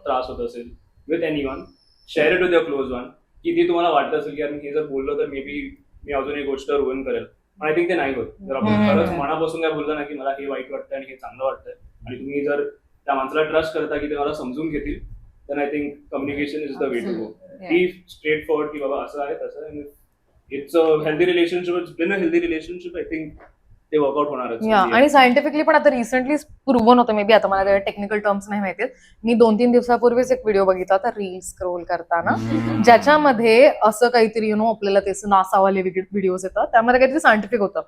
त्रास होत असेल with anyone, share it with your close one. की ती तुम्हाला वाटत असेल की यार मी हे जर बोललो तर मे बी मी अजून एक गोष्ट रुइन करेल. पण आय थिंक ते नाही होत. जर आपण खरंच मनापासून काय बोललं ना की मला हे वाईट वाटतं आणि हे चांगलं वाटतंय आणि तुम्ही जर त्या माणसाला ट्रस्ट करता की ते मला समजून घेतील, तर I think communication is the way to go. Be straightforward की बाबा असं आहे तसं आहे. It's a healthy relationship. It's been a healthy relationship. I think ते वर्कआउट होणारच. आणि सायंटिफिकली पण आता रिसेंटली प्रूव्हन होतं. मे बी आता मला टेक्निकल टर्म्स नाही माहिती. मी 2-3 दिवसापूर्वीच एक व्हिडिओ बघितला होता रील स्क्रोल करताना, ज्याच्यामध्ये असं काहीतरी आपल्याला ते नासावाले व्हिडिओज येतात. त्यामध्ये काहीतरी सायंटिफिक होतं.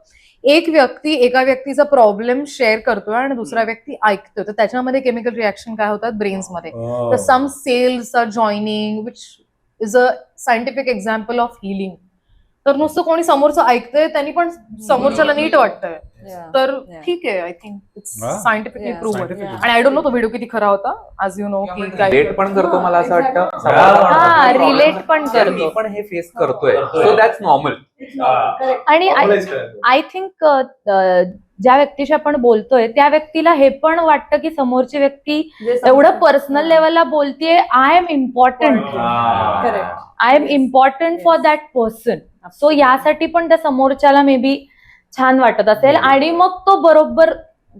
एक व्यक्ती एका व्यक्तीचा प्रॉब्लेम शेअर करतोय आणि दुसरा व्यक्ती ऐकतोय, तर त्याच्यामध्ये केमिकल रिॲक्शन काय होतात ब्रेन्समध्ये. तर some cells are joining which is a scientific example of healing. तर नुसतं कोणी समोरचं ऐकतंय त्यांनी पण समोरच्याला नीट वाटतंय. तर ठीक आहे. I think it's scientifically proven. आणि आय डोंट नो तो व्हिडिओ किती खरा होता. ॲज यू नो की रिलेट पण करतो. मला असं वाटतं हा, रिलेट पण मी करतो. पण हे फेस करतोय, सो दॅट्स नॉर्मल. आणि आय थिंक ज्या व्यक्तीशी आपण बोलतोय त्या व्यक्तीला हे पण वाटतं की समोरची व्यक्ती एवढं पर्सनल लेवलला बोलतेय. I am important. I am important for that person. So यासाठी पण त्या समोरच्याला मे बी छान वाटत असेल आणि मग तो बरोबर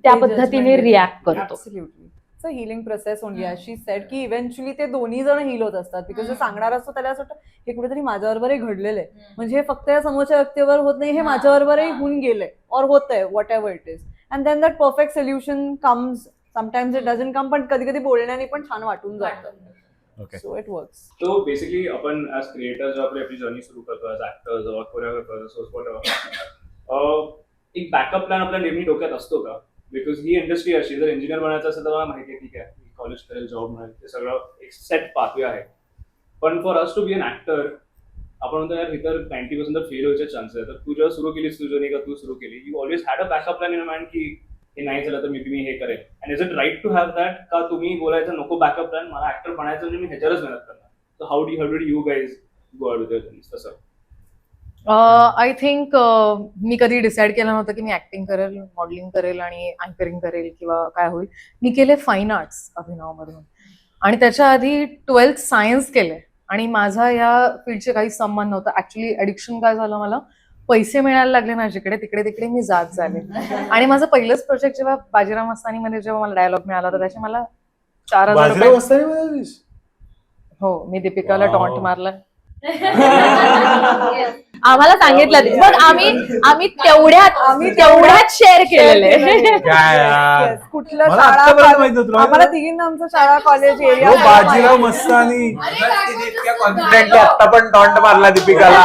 त्या पद्धतीने रिॲक्ट करतो. It's a healing process only. As she sed की इव्हेंच्युअली ते दोन्ही जण हील होत असतात. बिकॉज जो सांगणार असतो त्याला असं वाटतं हे कुठेतरी माझ्याबरोबरही घडलेलं आहे. म्हणजे हे फक्त या समोरच्या व्यक्तीवर होत नाही, हे माझ्याबरोबरही होऊन गेलंय और होत आहे whatever it is. And then that perfect solution comes. Sometimes it doesn't come, पण कधी कधी बोलण्याने पण छान वाटून जातं. So it works. So basically आपण ॲज क्रिएटर्स आपली जर्नी सुरू करतो, ॲज ऍक्टर्स और कोरिओग्राफर्स, एक बॅकअप प्लॅन आपल्या नेहमी डोक्यात असतो का? बिकॉज ही इंडस्ट्री अशी, जर इंजिनियर बनायचं असेल तर मला माहिती आहे ठीक आहे कॉलेज करेल, जॉब मिळेल, ते सगळं एक सेट पाथवे आहे. पण for us to be an actor आपण म्हणतो यार इतर 90% फेल व्हायचे चान्सेस आहेत. तर तू जेव्हा सुरू केलीस तुझं नाही का तू सुरू केली, you always had a backup plan in mind की हे नाही झालं तर मी हे करेल. And is it right to have that, का तुम्ही बोलायचं नको बॅकअप प्लॅन, मला ऍक्टर बनायचं म्हणजे मी ह्याच्यावरच मेहनत करणार. So how did you guys go out with your journey? तसं आय थिंक मी कधी डिसाईड केलं नव्हतं की मी ऍक्टिंग करेल, मॉडेलिंग करेल आणि अँकरिंग करेल किंवा काय होईल. मी केले फाईन आर्ट्स अभिनवामधून आणि त्याच्या आधी 12th सायन्स केले आणि माझा या फील्डचे काही संबंध नव्हता. ऍक्च्युली ऍडिक्शन काय झालं, मला पैसे मिळायला लागले ना जिकडे तिकडे मी जात झाले. आणि माझं पहिलंच प्रोजेक्ट जेव्हा बाजीराव मस्तानीमध्ये जेव्हा मला डायलॉग मिळाला होता त्याचे मला 4,000 रुपये. हो, मी दीपिकाला टॉन्ट मारला. आम्हाला सांगितलं बट आम्ही तेवढ्यात शेअर केलेले. कुठलं शाळा, आम्हाला तिघींना आमचं शाळा कॉलेज एरिया बाजीराव मस्तानी इतक्या कॉन्फिडेंटली आता पण टॉन्ट मारला दीपिकाला.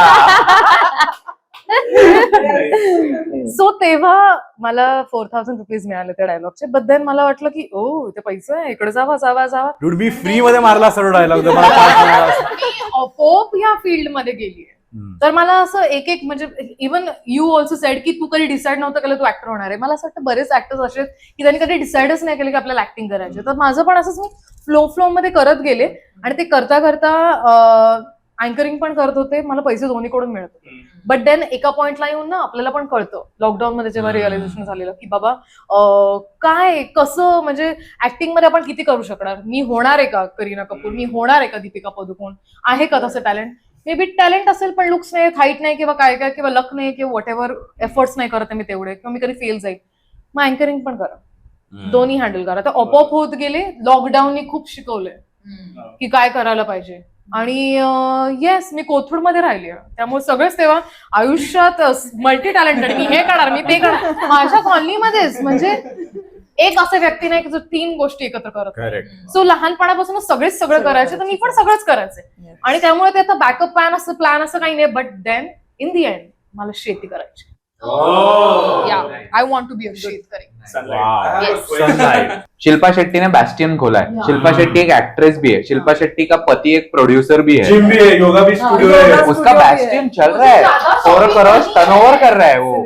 सो तेव्हा मला 4,000 रुपीज मिळाले त्या डायलॉगचे. बट देन मला वाटलं की ओ ते पैसे आहे, इकडे जावा. डूड बी फ्री मध्ये मारला सर्व डायलॉग. मी पोप या फील्ड मध्ये गेली. तर मला असं एक म्हणजे इव्हन यू ऑल्सो सेड की तू कधी डिसाईड नव्हतं केलं तू ऍक्टर होणार आहे. मला असं वाटतं बरेच ऍक्टर्स असे की त्यांनी कधी डिसाईडच नाही केलं की आपल्याला ऍक्टिंग करायचे. तर माझं पण असंच मी फ्लो मध्ये करत गेले आणि ते करता अँकरिंग पण करत होते. मला पैसे दोन्हीकडून मिळत होते. बट देन एका पॉइंटला येऊन ना आपल्याला पण कळतं, लॉकडाऊन मध्ये जेव्हा रिअलायझेशन झालेलं की बाबा काय कसं म्हणजे ऍक्टिंग मध्ये आपण किती करू शकणार. मी होणार आहे का करीना कपूर, मी होणार आहे का दीपिका पदुकोण, आहे का तसं टॅलेंट? मे बी टॅलेंट असेल पण लुक्स नाही, हाईट नाही किंवा काय किंवा लक नाही किंवा व्हॉट एव्हर एफर्ट्स नाही करत मी तेवढे, किंवा मी कधी फेल जाईल. मग अँकरिंग पण करा, दोन्ही हँडल करा. तर आपोआप होत गेले. लॉकडाऊनने खूप शिकवलंय की काय करायला पाहिजे. आणि येस मी कोथरूडमध्ये राहिली त्यामुळे सगळेच तेव्हा आयुष्यात मल्टी टॅलेंटेड मी हे करणार मी ते करणार माझ्या कॉलनीमध्येच म्हणजे एक असं व्यक्ती नाही की जो 3 गोष्टी एकत्र करत करेक्ट. सो लहानपणापासून सगळेच सगळं करायचे तर मी पण सगळंच करायचे आणि त्यामुळे ते आता बॅकअप प्लॅन असं काही नाही but then in the end मला शेती करायची या I want to be a shetkari Wow. Yes. Sunlight. Shilpa Shetty ने बैस्टियन खोला है. शिल्पा शेट्टी एक एक्ट्रेस भी है. शिल्पा शेट्टी का पति एक प्रोड्यूसर भी है. जिम भी है, योगा भी स्टूडियो योगा है. उसका studio भी बैस्टियन है. चल रहा है. 4 करोड़ टर्नओवर कर रहा है वो.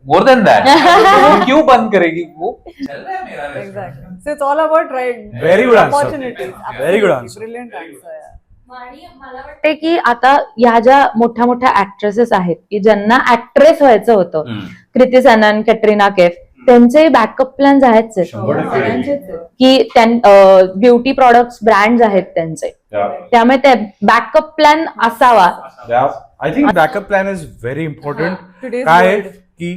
More than that. वो क्यों बंद करेगी वो? चल रहा है मेरा exactly. So it's all about right Very good answer. opportunities. Very good answer. Brilliant answer. आणि मला वाटते की आता ह्या ज्या मोठ्या मोठ्या ऍक्ट्रेसेस आहेत की ज्यांना ऍक्ट्रेस व्हायचं होतं, कृती सॅनन, कॅटरीना कैफ, त्यांचे बॅकअप प्लॅन्स आहेत सगळ्यांचेच आहेत. की ब्युटी प्रॉडक्ट्स ब्रँड आहेत त्यांचे, Yeah. त्यामुळे ते बॅकअप प्लॅन असावा. Yeah. I think backup plan is very important. Today's काय आहे world. की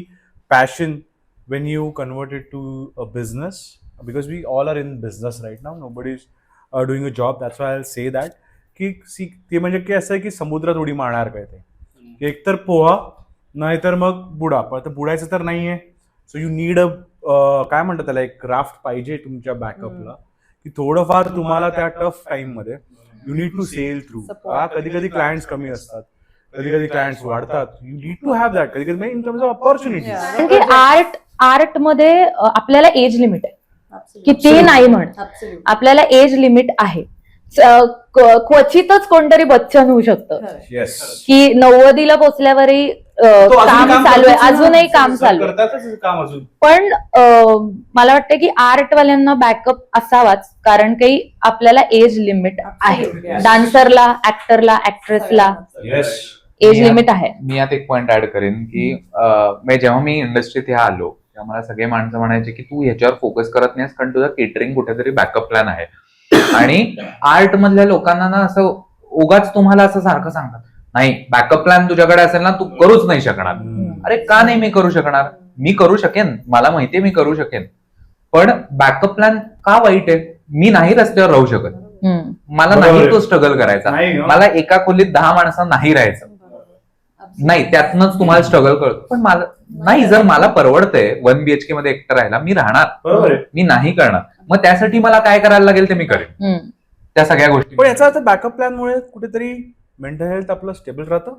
passion when you convert it to a business, because we all are in business right now, nobody is doing a job, that's why I'll say that की ते म्हणजे काय असं आहे की समुद्रात उडी मारणार काय ते एकतर पोहा नाहीतर मग बुडा, पण आता बुडायचं तर नाहीये. सो यू नीड अ काय म्हणतात त्याला एक क्राफ्ट पाहिजे तुमच्या बॅकअपला की थोडंफार तुम्हाला त्या टफ टाइम मध्ये you need to sail through. कधी कधी क्लायंट्स कमी असतात, कधी कधी क्लायंट्स वाढतात. You need to have that कधी कधी इन टर्म्स ऑफ ऑपॉर्च्युनिटी. कारण की आर्ट मध्ये आपल्याला एज लिमिट आहे, Absolutely. कितीही नाही म्हण, Absolutely. आपल्याला एज लिमिट आहे. क्वचितच कोणतरी बच्चन होऊ शकतं येस, की 90ला पोचल्यावरही काम चालू आहे, अजूनही काम चालू आहे. करतातच काम अजून. पण मला वाटतं की आर्टवाल्यांना बॅकअप असावाच, कारण काही आपल्याला एज लिमिट आहे. Absolutely. डान्सरला, ऍक्टरला, ऍक्ट्रेसला येस. एज लिमिट आहे. मी यात एक पॉइंट ऍड करेन की जेव्हा मी इंडस्ट्रीत ह्या आलो तेव्हा मला सगळे माणसं म्हणायचे की तू ह्याच्यावर फोकस करत नाहीस कारण तुझा केटरिंग कुठेतरी बॅकअप प्लॅन आहे. आणि आर्ट मधल्या लोकांना ना असं उगाच तुम्हाला असं सारखं सांगतात नाही बॅकअप प्लॅन तुझ्याकडे असेल ना तू करूच नाही शकणार. अरे का नाही मी करू शकणार? मी करू शकेन, मला माहितीये मी करू शकेन, पण बॅकअप प्लॅन का वाईट आहे? मी नाही रस्त्यावर राहू शकत, मला बरोबर नाही आहे. तो स्ट्रगल करायचा, नाही ना. मला एका खोलीत 10 माणसं नाही राहायचं. नाही त्यातनंच तुम्हाला स्ट्रगल कळतो. पण मला नाही, जर मला परवडतंय 1 BHK मध्ये एकटं राहायला, मी राहणार, बरोबर आहे. मी नाही करणार. मग त्यासाठी मला काय करायला लागेल ते मी करेन, त्या सगळ्या गोष्टी. पण याचा अर्थ बॅकअप प्लॅन मुळे कुठेतरी मेंटल हेल्थ आपलं स्टेबल राहतं.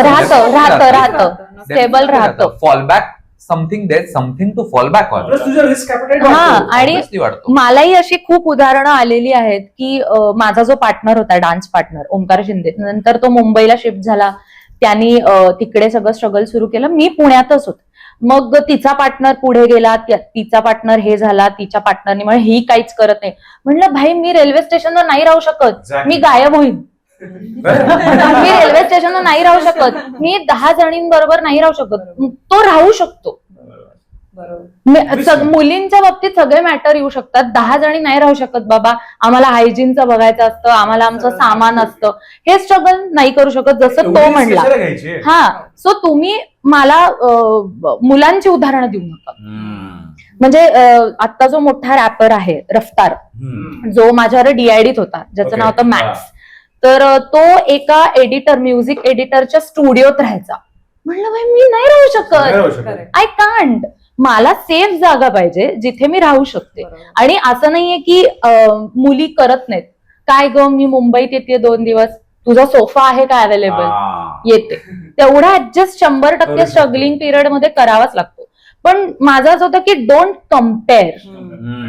राहतं स्टेबल राहतं. Fall back something that something to fall back on. Plus तुझं रिस्क कॅपिटल हा, आणि वाढतो. मलाही अशी खूप उदाहरणं आलेली आहेत की माझा जो पार्टनर होता, डान्स पार्टनर ओमकार शिंदे, नंतर तो मुंबईला शिफ्ट झाला, त्यांनी तिकडे सगळं स्ट्रगल सुरू केलं. मी पुण्यातच होते. मग तिचा पार्टनर पुढे गेला, तिचा पार्टनर हे झाला, तिच्या पार्टनरनी म्हणजे ही काहीच करत नाही. म्हणलं भाई मी रेल्वे स्टेशनवर नाही राहू शकत, मी गायब होईन. मी रेल्वे स्टेशनवर नाही राहू शकत, मी 10 जणींबरोबर नाही राहू शकत. तो राहू शकतो. मुलींच्या बाबतीत सगळे मॅटर येऊ शकतात. 10 जणी नाही राहू शकत बाबा, आम्हाला हायजीनचं बघायचं असतं, आम्हाला आमचं सामान असतं, हे स्ट्रगल नाही करू शकत जसं तो म्हणला. हा, सो तुम्ही मला मुलांची उदाहरणं देऊ नका. म्हणजे आता जो मोठा रॅपर आहे रफ्तार, जो माझ्यावर DIDत होता, ज्याचं नाव होतं मॅक्स, तर तो एका एडिटर, म्युझिक एडिटरच्या स्टुडिओत राहायचा. म्हणलं भाई मी नाही राहू शकत, आय कांट. मला सेफ जागा पाहिजे जिथे मी राहू शकते. आणि असं नाहीये की मुली करत नाहीत. काय ग, मी मुंबईत येते 2 दिवस, तुझा सोफा आहे का अवेलेबल? येते. तेवढा ऍडजस्ट 100% स्ट्रगलिंग पिरियड मध्ये करावाच लागतो. पण माझं असं होतं की डोंट कम्पेअर.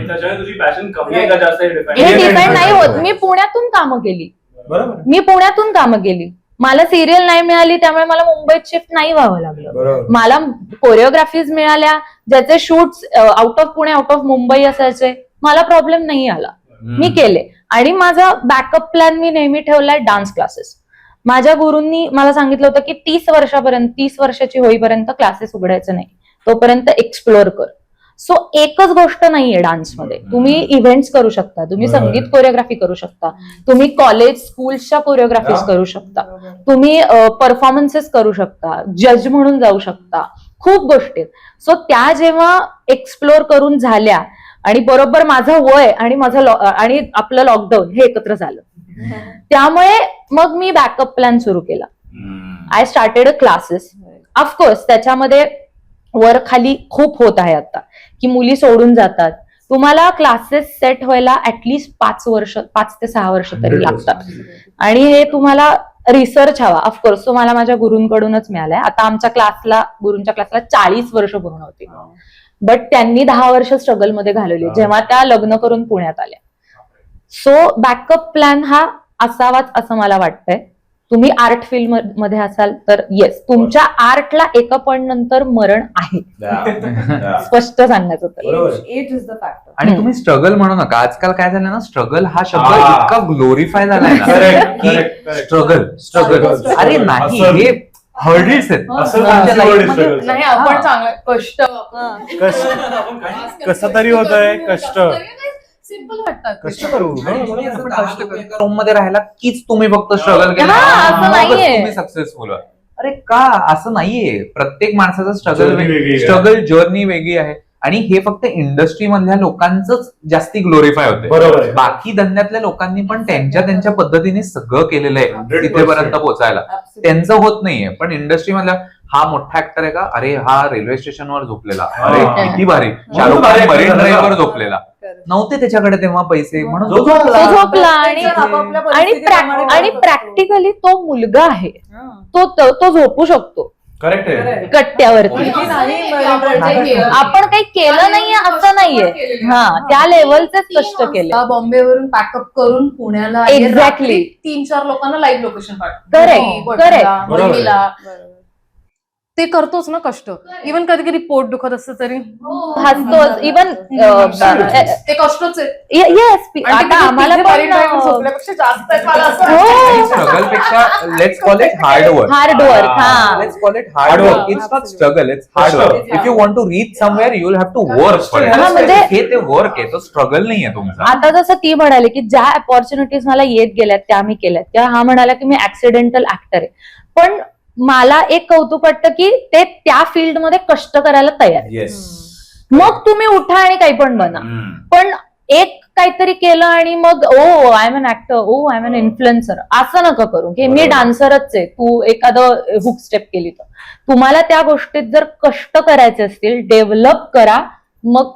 त्याच्याने तुझी पॅशन कमी आहे का जास्त हे डिपेंड नाही होत. मी पुण्यातून कामं केली, मला सिरियल नाही मिळाली, त्यामुळे मला मुंबईत शिफ्ट नाही व्हावं लागलं. मला कोरिओग्राफीज मिळाल्या ज्याचे shoots out of Pune, out of Mumbai असायचे, मला प्रॉब्लेम नाही आला, मी केले. आणि माझा बॅकअप प्लॅन मी नेहमी ठेवलाय डान्स क्लासेस. माझ्या गुरूंनी मला सांगितलं होतं की 30 वर्षाची होईपर्यंत क्लासेस उघडायचे नाही, तोपर्यंत एक्सप्लोर कर. सो एकच गोष्ट नाहीये डान्समध्ये. तुम्ही इव्हेंट्स करू शकता, तुम्ही संगीत कोरिओग्राफी करू शकता, तुम्ही कॉलेज स्कूल्सच्या कोरिओग्राफीज करू शकता, तुम्ही परफॉर्मन्सेस करू शकता, जज म्हणून जाऊ शकता, खूप गोष्टी. सो त्या जेव्हा एक्सप्लोर करून झाल्या आणि बरोबर माझं वय आणि आणि आपलं लॉकडाऊन हे एकत्र झालं, त्यामुळे मग मी बॅकअप प्लॅन सुरू केला. I started classes. ऑफकोर्स त्याच्यामध्ये वर खाली खूप होत आहे आता, की मुली सोडून जातात. तुम्हाला क्लासेस सेट व्हायला ऍटलिस्ट 5 ते 6 वर्ष तरी लागतात. आणि हे तुम्हाला रिसर्च हवा. ऑफकोर्स तो मला माझ्या गुरूंकडूनच मिळालाय. आता आमच्या गुरूंच्या क्लासला 40 वर्ष पूर्ण होती, बट त्यांनी 10 वर्ष स्ट्रगल मध्ये घालवली जेव्हा त्या लग्न करून पुण्यात आल्या. सो बॅकअप प्लॅन हा असावाच असं मला वाटतंय. तुम्ही आर्ट फील्ड मध्ये असाल तर येस, तुमच्या आर्टला एका पॉइंट नंतर मरण आहे. स्पष्ट सांगायचं तर एज इज द फॅक्टर. आणि तुम्ही स्ट्रगल म्हणू नका. आजकाल काय झालं ना, स्ट्रगल हा शब्द इतका ग्लोरीफाय झालाय ना की स्ट्रगल अरे नाही, हे हर्डल्स आहेत. नाही, आपण चांगलं कष्ट कसं तरी होतंय कष्ट. सिम्पल वाटतात. कष्ट करू रूम मध्ये राहायला कीच तुम्ही फक्त स्ट्रगल केलं असं नाहीये. तुम्ही सक्सेसफुल. अरे का असं नाहीये. प्रत्येक माणसाचं स्ट्रगल Journey वेगळी आहे. स्ट्रगल जर्नी वेगळी आहे. आणि हे फक्त इंडस्ट्री मधल्या लोकांचंच जास्ती ग्लोरीफाय होते. बरोबर आहे. बाकी धंद्यातल्या लोकांनी पण त्यांच्या पद्धतीने सगळं केलेलं आहे 100%. तिथेपर्यंत पोहोचायला. त्यांचं होत नाहीये. पण इंडस्ट्री मधल्या हा मोठा ऍक्टर आहे का, अरे हा रेल्वे स्टेशनवर झोपलेला, अरे किती भारी, शाहरुख खान मरीन ड्राईव्हवर झोपलेला. नव्हते त्याच्याकडे तेव्हा पैसे म्हणून तो झोपला. आणि आपापल्या परिस्थितीप्रमाणे आणि प्रॅक्टिकली तो मुलगा आहे, तो झोपू शकतो करेक्ट आहे. कट्ट्यावरती. आपण काही केलं नाहीये असं नाहीये. हा, त्या लेवलचेच कष्ट केले. बॉम्बेवरून पॅकअप करून पुण्याला Exactly. 3-4 लोकांना लाईव्ह लोकेशन Correct. ते करतोच ना कष्ट. इव्हन कधी कधी पोट दुखत असतं तरी हसतोच. इव्हन ते कष्टच आहे. येस, आता आम्हाला पण झोपल्यापेक्षा जास्त आहे मला असं हो. स्ट्रगल पेक्षा let's call it hard work. Hard work. हा, Let's call it hard work. It's not struggle, it's hard work. If you want to reach somewhere, you'll have to work for it. हा, म्हणजे- हे ते work आहे, तो struggle नाहीये तुमचा. आता जसं ती म्हणाली की ज्या अपॉर्च्युनिटीज मला येत गेल्यात त्या मी केल्यात, तेव्हा हा म्हणाला की मी ऍक्सिडेंटल ऍक्टर आहे. पण मला एक कौतुक वाटतं की ते त्या फील्डमध्ये कष्ट करायला तयार आहे. येस. मग तुम्ही उठा आणि काही पण बना. पण एक काहीतरी केलं आणि मग I am an actor, I am an influencer असं नका करू की मी डान्सरच आहे. तू एखादं हुक स्टेप केली तर तुम्हाला त्या गोष्टीत जर कष्ट करायचे असतील, डेव्हलप करा, मग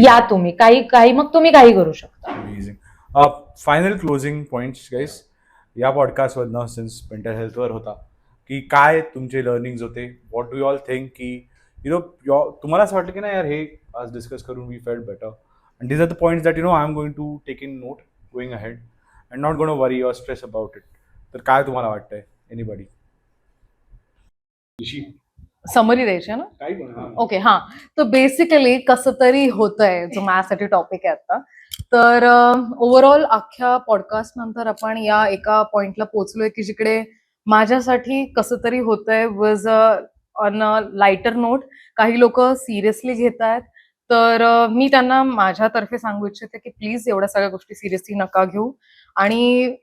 या तुम्ही काही मग तुम्ही काही करू शकता. अमेझिंग. फायनल क्लोजिंग पॉइंट्स गाईस या पॉडकास्टवरनं, सिन्स मेंटल हेल्थवर होता, की काय तुमचे लर्निंग्स होते. What do you all think की तुम्हाला असं वाटलं की नाही यार हे आज डिस्कस करून we felt better, and these are the points that I am going to take in note going ahead and not going to worry or stress about it. तर काय तुम्हाला वाटतंय? एनीबडी? समरी द्यायची आहे ना? काही पण. ओके, हा. तर बेसिकली कसं तरी होतंय, जो माझ्यासाठी टॉपिक आहे आता. तर ओव्हरऑल अख्ख्या पॉडकास्ट नंतर आपण या एका पॉइंटला पोहोचलोय की जिकडे माझ्यासाठी कसं तरी होतंय was on a lighter note. काही लोक सिरियसली घेत आहेत, तर मी त्यांना माझ्यातर्फे सांगू इच्छिते की प्लीज एवढ्या सगळ्या गोष्टी सिरियसली नका घेऊ. आणि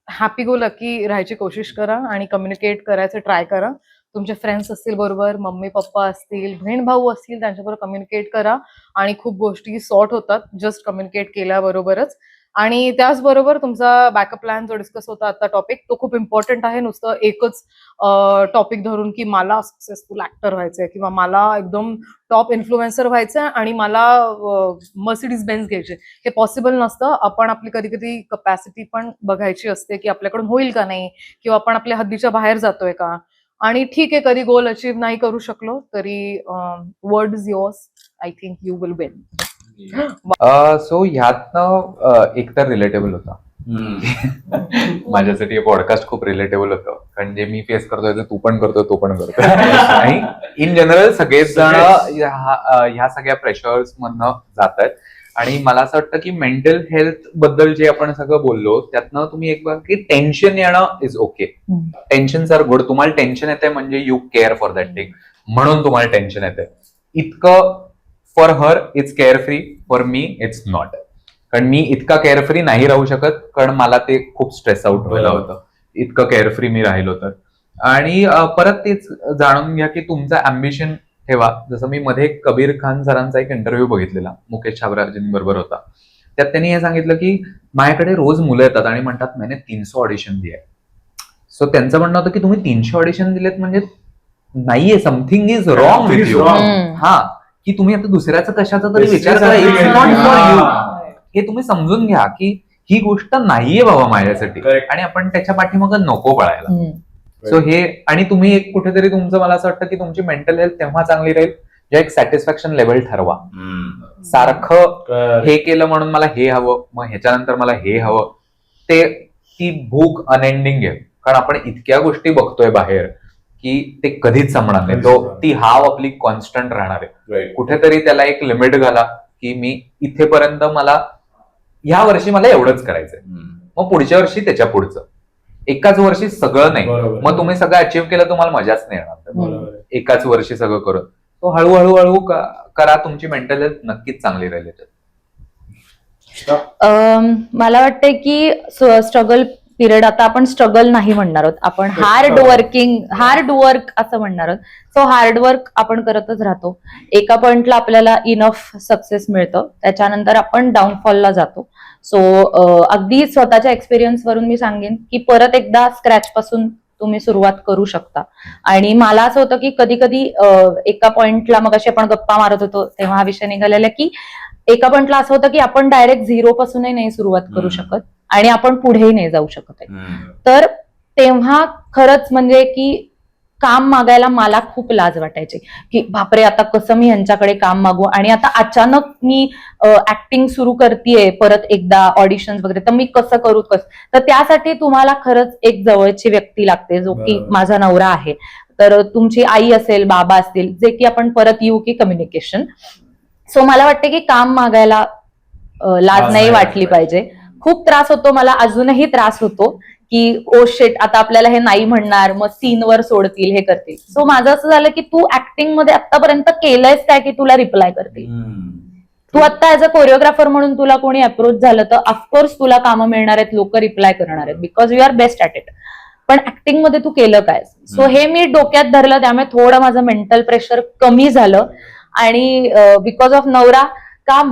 हॅपी गो लकी राहायची कोशिश करा आणि कम्युनिकेट करायचं ट्राय करा. तुमचे फ्रेंड्स असतील बरोबर, मम्मी पप्पा असतील, बहीण भाऊ असतील, त्यांच्याबरोबर कम्युनिकेट करा आणि खूप गोष्टी सॉर्ट होतात जस्ट कम्युनिकेट केल्याबरोबरच. आणि त्याचबरोबर तुमचा बॅकअप प्लॅन जो डिस्कस होता आता टॉपिक, तो खूप इम्पॉर्टंट आहे. नुसतं एकच टॉपिक धरून की मला सक्सेसफुल ऍक्टर व्हायचंय किंवा मला एकदम टॉप इन्फ्लुएन्सर व्हायचंय आणि मला मर्सिडीज बेन्झ घ्यायचे, हे पॉसिबल नसतं. आपण आपली कधी कधी कपॅसिटी पण बघायची असते की आपल्याकडून होईल का नाही, किंवा आपण आपल्या हद्दीच्या बाहेर जातोय का. आणि ठीक आहे, कधी गोल अचीव्ह नाही करू शकलो तरी word is yours, I think you will win. So ह्यातनं एकतर रिलेटेबल होता. माझ्यासाठी हे पॉडकास्ट खूप रिलेटेबल होतं, कारण जे मी फेस करतोय ते तू पण करतोय, तो पण करतोय. आणि इन जनरल सगळेच जण ह्या सगळ्या प्रेशर्स मधनं जात आहेत. आणि मला असं वाटतं की मेंटल हेल्थ बद्दल जे आपण सगळं बोललो त्यातनं तुम्ही एक बघा की टेन्शन येणं is okay. Tensions are good. तुम्हाला टेन्शन येते म्हणजे you care for that thing, म्हणून तुम्हाला टेन्शन येते. इतकं for her it's carefree, for me it's not. कारण मी इतका केअरफ्री नाही राहू शकत, कारण मला ते खूप स्ट्रेस आउट व्हायला होतं इतकं केअरफ्री मी राहिलो तर. आणि परत तेच जाणून घ्या की तुमचं अम्बिशन ठेवा. जसं मी मध्ये कबीर खान सरांचा एक इंटरव्ह्यू बघितलेला, मुकेश छाबराजींबरोबर होता. त्यात त्यांनी हे सांगितलं की माझ्याकडे रोज मुलं येतात आणि म्हणतात मैंने 300 ऑडिशन दिले. सो त्यांचं म्हणणं होतं की तुम्ही 300 ऑडिशन दिलेत म्हणजे नाहीये, something is wrong with you. हा, की तुम्ही आता दुसऱ्याचं कशाचा तरी विचार करा, इट्स नॉट फॉर यू. हे तुम्ही समजून घ्या की ही गोष्ट नाहीये बाबा माझ्यासाठी, आणि आपण त्याच्या पाठीमागं नको पळायला. सो हे, आणि तुम्ही एक कुठेतरी तुमचं, मला असं वाटतं की तुमची मेंटल हेल्थ तेव्हा चांगली राहील जेव्हा एक सॅटिस्फॅक्शन लेवल ठरवा. सारखं हे केलं म्हणून मला हे हवं, मग ह्याच्यानंतर मला हे हवं, ती भूक अनएंडिंग आहे. कारण आपण इतक्या गोष्टी बघतोय बाहेर की ते कधीच संपणार नाही. ती हाव आपली कॉन्स्टंट राहणार आहे. कुठेतरी त्याला एक लिमिट घाला की मी इथेपर्यंत, मला ह्या वर्षी मला एवढंच करायचंय, मग पुढच्या वर्षी त्याच्या पुढचं. एकाच वर्षी सगळं नाही, मग तुम्ही सगळं अचीव्ह केलं तुम्हाला मजाच नाही येणार एकाच वर्षी सगळं करून. तो हळूहळू करा, तुमची मेंटल हेल्थ नक्कीच चांगली राहील. मला वाटतंय की स्ट्रगल पिरियड, आता आपण स्ट्रगल नाही म्हणणार आहोत, आपण हार्ड वर्क असं म्हणणार आहोत. सो हार्डवर्क आपण करतच राहतो. एका पॉइंटला आपल्याला इनफ सक्सेस मिळतं, त्याच्यानंतर आपण डाऊनफॉलला जातो. सो अगदी स्वतःच्या एक्सपिरियन्स वरून मी सांगेन की परत एकदा स्क्रॅच पासून तुम्ही सुरुवात करू शकता. आणि मला असं होतं की कधी कधी एका पॉइंटला, मग अशी आपण गप्पा मारत होतो तेव्हा हा विषय निघालेला की एका पॉइंटला असं होतं की आपण डायरेक्ट झिरो पासूनही नाही सुरुवात करू शकत आणि आपण पुढेही नाही जाऊ शकत. तर तेव्हा खरंच म्हणजे की काम मागायला मला खूप लाज वाटायची की बापरे, आता कसं मी यांच्याकडे काम मागू, आणि आता अचानक मी ऍक्टिंग सुरू करतेय परत एकदा, ऑडिशन्स वगैरे, तर मी कसं करू. तर त्यासाठी तुम्हाला खरंच एक जवळची व्यक्ती लागते, जो की माझा नवरा आहे. तर तुमची आई असेल, बाबा असतील, जे की आपण परत येऊ की कम्युनिकेशन. सो मला वाटतं की काम मागायला लाज नाही वाटली पाहिजे. खूप त्रास होतो मला, अजूनही त्रास होतो की ओ शेट, आता आपल्याला हे नाही म्हणणार, मग सीनवर सोडतील, हे करतील. सो माझं असं झालं की तू ऍक्टिंग मध्ये आतापर्यंत केलंयस काय की तुला रिप्लाय करतील. तू आता ऍज अ कोरिओग्राफर म्हणून तुला कोणी अप्रोच झालं तर ऑफकोर्स तुला कामं मिळणार आहेत, लोक रिप्लाय करणार आहेत, because you are best at it. पण ऍक्टिंग मध्ये तू केलं काय. सो हे मी डोक्यात धरलं, त्यामुळे थोडं माझं मेंटल प्रेशर कमी झालं. आणि बिकॉज ऑफ नवरा, काम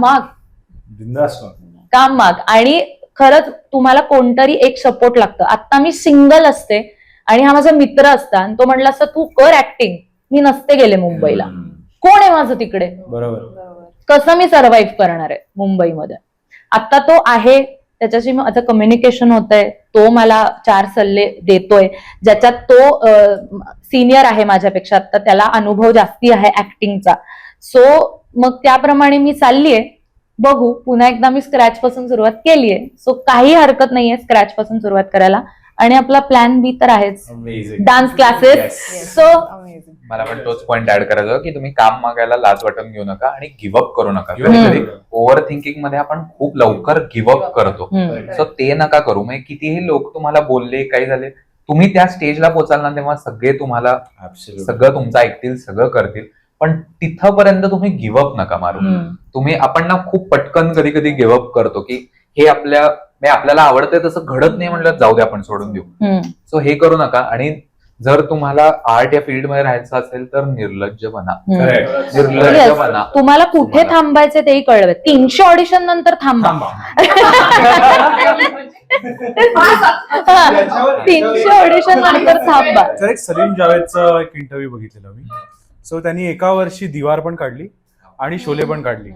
माग. आणि खरंच तुम्हाला कोणतरी एक सपोर्ट लागतं. आता मी सिंगल असते आणि हा माझा मित्र असता आणि तो म्हणला असं तू कर ऍक्टिंग, मी नसते गेले मुंबईला. कोण आहे माझं तिकडे, कसं मी सर्व्हाइव्ह करणार आहे मुंबईमध्ये. आता तो आहे, त्याच्याशी माझं कम्युनिकेशन होतंय, तो मला 4 सल्ले देतोय, ज्याच्यात तो सिनियर आहे माझ्यापेक्षा, तर त्याला अनुभव जास्ती आहे ऍक्टिंगचा. सो मग त्याप्रमाणे मी चाललीये. बघू, पुन्हा एकदा मी स्क्रॅच पासून सुरुवात केलीये. सो काही हरकत नाहीये स्क्रॅच पासून सुरुवात करायला. आणि आपला प्लॅन बी तर आहेच, डान्स क्लासेस. सो मला पण तोच पॉइंट ऍड करायचा की तुम्ही काम मागायला लाज वाटून घेऊ नका आणि गिव्हअप करू नका. कधीतरी ओव्हर थिंकिंग मध्ये आपण खूप लवकर गिव्हअप करतो. सो ते नका करू. म्हणजे कितीही लोक तुम्हाला बोलले, काही झाले, तुम्ही त्या स्टेजला पोचाल ना तेव्हा सगळे तुम्हाला सगळं तुमचं ऐकतील, सगळं करतील, पण तिथपर्यंत तुम्ही गिव्हअप नका मारू. तुम्ही, आपण ना खूप पटकन कधी कधी गिव्हअप करतो की हे आपल्याला आवडतंय तसं घडत नाही म्हणलं, जाऊ दे आपण सोडून देऊ. सो हे करू नका. आणि जर तुम्हाला आर्ट या फील्ड मध्ये राहायचं असेल तर निर्लज्ज बना. तुम्हाला कुठे थांबायचं तेही कळलं. 300 ऑडिशन नंतर थांबा. 300 ऑडिशन नंतर थांबा. तर एक सलीम जावेदचा एक इंटरव्ह्यू बघितलेला मी. सो त्यांनी एका वर्षी दीवार पण काढली आणि शोले पण काढली,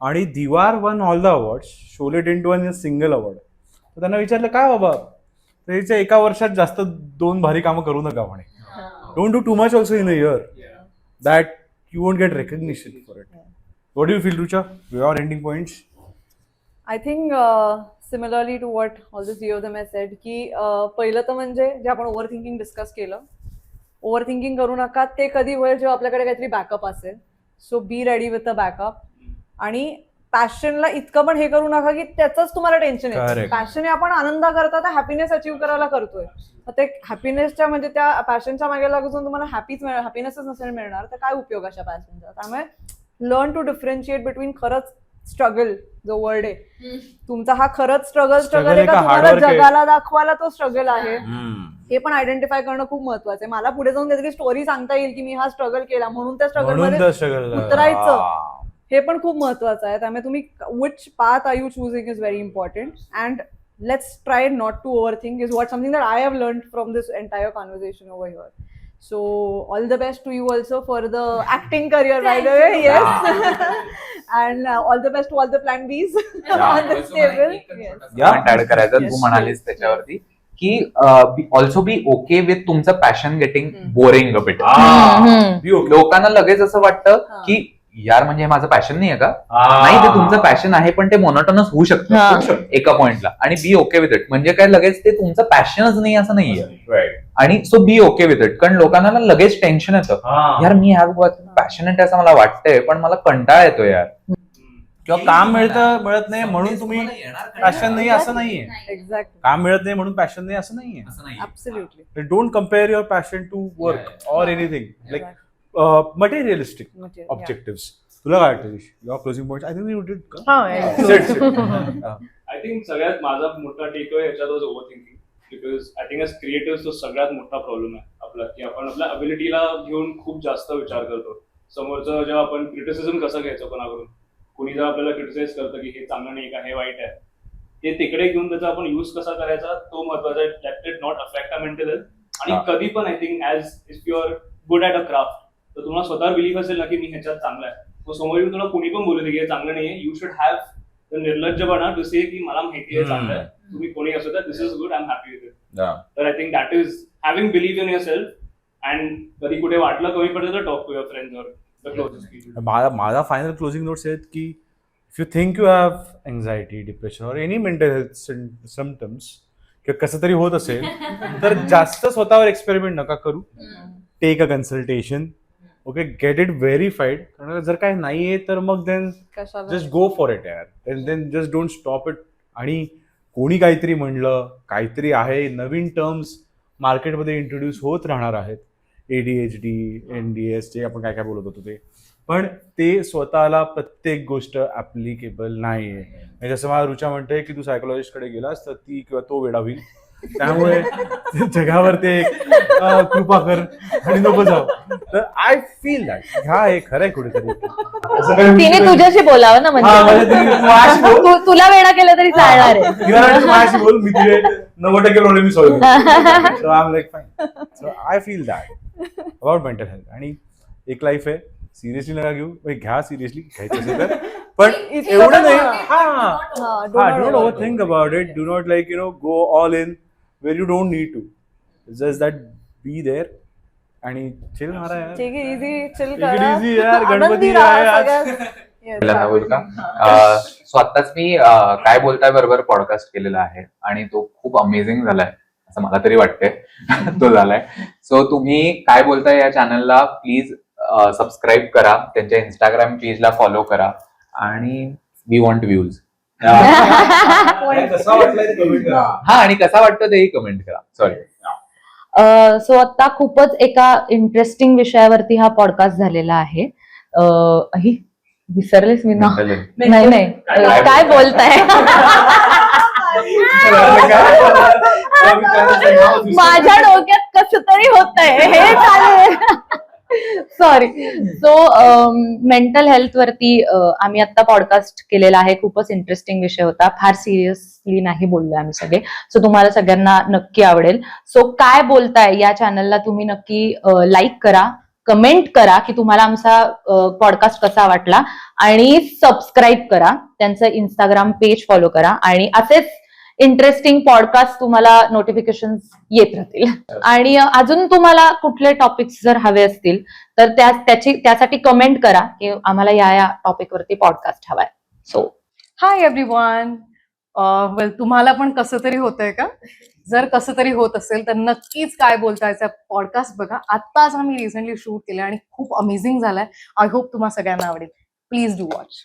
आणि दीवार one all the awards, Sholay didn't one single award. तर त्यांना विचारलं काय बाबा, त्याच्या एका वर्षात जास्त 2 भारी कामं करू नका म्हणे. Don't do too much also in a year, that you won't get recognition for it. What do you feel, Rucha, your ending points? I think similarly to what all the 3 of them have said की पहिलं तर म्हणजे जे आपण over thinking discuss केलं, over thinking करू नका. ते कधी होईल जेव्हा आपल्याकडे काहीतरी बॅकअप असेल. So be ready with a backup. आणि पॅशनला इतकं पण हे करू नका की त्याचंच तुम्हाला टेन्शन आहे. पॅशन हे आपण आनंद करता, तर हॅपीनेस अचीव्ह करायला करतोय. ते हॅपीनेसच्या म्हणजे त्या पॅशनच्या मागे लागून तुम्हाला हॅपीनेसच नसेल मिळणार तर काय उपयोग अशा पॅशनचा. त्यामुळे लर्न टू डिफरन्शिएट बिटवीन खरंच स्ट्रगल, जो वर्ड आहे तुमचा, हा खरंच स्ट्रगल आहे का तुम्हाला जगाला दाखवायला तो स्ट्रगल आहे, हे पण आयडेंटिफाय करणं खूप महत्वाचं आहे. मला पुढे जाऊन काहीतरी स्टोरी सांगता येईल की मी हा स्ट्रगल केला म्हणून त्या स्ट्रगल मध्ये उतरायचं. हे पण खूप महत्वाचं आहे. त्यामुळे तुम्ही which path are you choosing is very important and let's try not to overthink is what something that I have learned from this entire conversation over here. So all the best to you also for the acting career, by the way. Yes. And all the best to all the plan Bs on this table. Yes. Point add करायचा Yes, तू म्हणालीस त्याच्यावरती की also be okay with तुमचं passion getting boring a bit. लोकांना लगेच असं वाटतं की यार म्हणजे हे माझं पॅशन नाही आहे का? नाही, ते तुमचं पॅशन आहे पण ते मोनोटोनस होऊ शकतं एका पॉइंटला. आणि बी ओके विथ इट. म्हणजे काय लगेच ते तुमचं पॅशनच नाही असं नाहीये. आणि so be okay with it. कारण लोकांना ना लगेच टेन्शन येतं, यार मी पॅशनेट असं मला वाटतंय पण मला कंटाळा येतो यार. किंवा काम मिळत नाही म्हणून तुम्ही पॅशन नाही असं नाहीये. Exactly. काम मिळत नाही म्हणून पॅशन नाही असं नाहीये. Absolutely. Don't compare your passion to work or anything like materialistic Yeah. Objectives. तुला काय वाटतं your closing point? I think you did I think सगळ्यात माझा मोठा टेक अवे ह्याच्यात was overthinking. Because I think as creative तो सगळ्यात मोठा प्रॉब्लेम आहे आपला, की आपण आपल्या अबिलिटीला घेऊन खूप जास्त विचार करतो. समोरचं जेव्हा आपण क्रिटिसिझम कसं घ्यायचं कोणाकडून, कोणी जेव्हा आपल्याला क्रिटिसाइज करतं की हे चांगलं नाही का, हे वाईट आहे, ते तिकडे घेऊन त्याचा आपण यूज कसा करायचा तो महत्वाचा आहे. That did not affect a mental health. आणि कधी पण I think as if you are good at a craft, तर तुम्हाला स्वतःवर बिलीफ असेल ना की मी ह्याच्यात चांगला आहे, मग समोर येऊन तुला कोणी पण बोलू दे की हे चांगलं नाहीये, यू शुड हॅव द निर्लज्जपणा टू से की मला माहिती आहे चांगलं आहे, तुम्ही कोणी असो तर this is good, I am happy with it. तर I think that is having believe in your self. And कधी कुठे वाटलं कमी पडलं तर talk to your friends or the closest people. माझा फायनल क्लोजिंग नोट्स आहेत की if you think you have anxiety, depression or any mental health symptoms किंवा कसं तरी होत असेल तर जास्त स्वतःवर एक्सपेरिमेंट नका करू. Take a consultation. Okay, get it verified. कारण जर काय नाहीये तर मग then just go for it यार. Then just don't stop it. आणि कोणी काहीतरी म्हणलं, काहीतरी आहे, नवीन टर्म्स मार्केटमध्ये इंट्रोड्यूस होत राहणार आहेत, ADHD, NDS जे आपण काय काय बोलत होतो ते, पण ते स्वतःला प्रत्येक गोष्ट ऍप्लिकेबल नाहीये. जसं मला रुचा म्हणते की तू सायकोलॉजिस्टकडे गेलास तर ती किंवा तो वेडा होईल. त्यामुळे जगावर ते कृपा कर आणि नको जाऊ. तर आय फील दॅट ह्या हे खरंय कुठेतरी. तिने तुझ्याशी बोलावं ना, म्हणजे तुला वेळा केलं तरी चालणार आहे. माझ्याशी बोल, मी तुझे 90% problem solve. So I am like fine. So I feel that about mental health. आणि एक लाईफ आहे, सिरियसली नका घेऊ, घ्या सिरियसली घ्यायचं असेल तर, पण एवढं नाही. Don't overthink about it. Do not like go all in where you don't need to. Just that be there आणि चिल मारा यार. Take it easy, chill Take it करा. easy यार, गणपती आनंदी राहा आहे आज. सगळ्यात. Yes, बोला बोल का. सो आत्ताच मी काय बोलताय बरोबर पॉडकास्ट केलेला आहे आणि तो खूप अमेझिंग झालाय असं मला तरी वाटतंय. तो झालाय. सो तुम्ही काय बोलताय या चॅनलला प्लीज सबस्क्राईब करा, त्यांच्या इंस्टाग्राम पेजला फॉलो करा आणि वी वॉन्ट व्ह्यूज. कसा वाटलाय ते कमेंट करा. हा, आणि कसा वाटतं तेही कमेंट करा. सॉरी. सो आता खूपच एका इंटरेस्टिंग विषयावरती हा पॉडकास्ट झालेला आहे. विसरलेच मी ना. नाही काय बोलताय. माझ्या डोक्यात कसं तरी होतंय हे चालू. सॉरी. सो मेंटल हेल्थ वरती आम्ही आता पॉडकास्ट केलेला आहे. खूपच इंटरेस्टिंग विषय होता. फार सिरियसली नाही बोललोय आम्ही सगळे. सो तुम्हाला सगळ्यांना नक्की आवडेल. सो काय बोलताय या चॅनलला तुम्ही नक्की लाईक करा, कमेंट करा की तुम्हाला आमचा पॉडकास्ट कसा वाटला आणि सबस्क्राईब करा. त्यांचं इंस्टाग्राम पेज फॉलो करा आणि असेच इंटरेस्टिंग पॉडकास्ट तुम्हाला नोटिफिकेशन येत राहतील. आणि अजून तुम्हाला कुठले टॉपिक्स जर हवे असतील तर त्यासाठी कमेंट करा की आम्हाला या टॉपिकवरती पॉडकास्ट हवाय. So hi everyone. वेल, तुम्हाला पण कसं तरी होतंय का? जर कसं तरी होत असेल तर नक्कीच काय बोलतायचा पॉडकास्ट बघा. आत्ताच आम्ही रिसेंटली शूट केलं आणि खूप अमेझिंग झालाय. आय होप तुम्हाला सगळ्यांना आवडेल. Please do watch.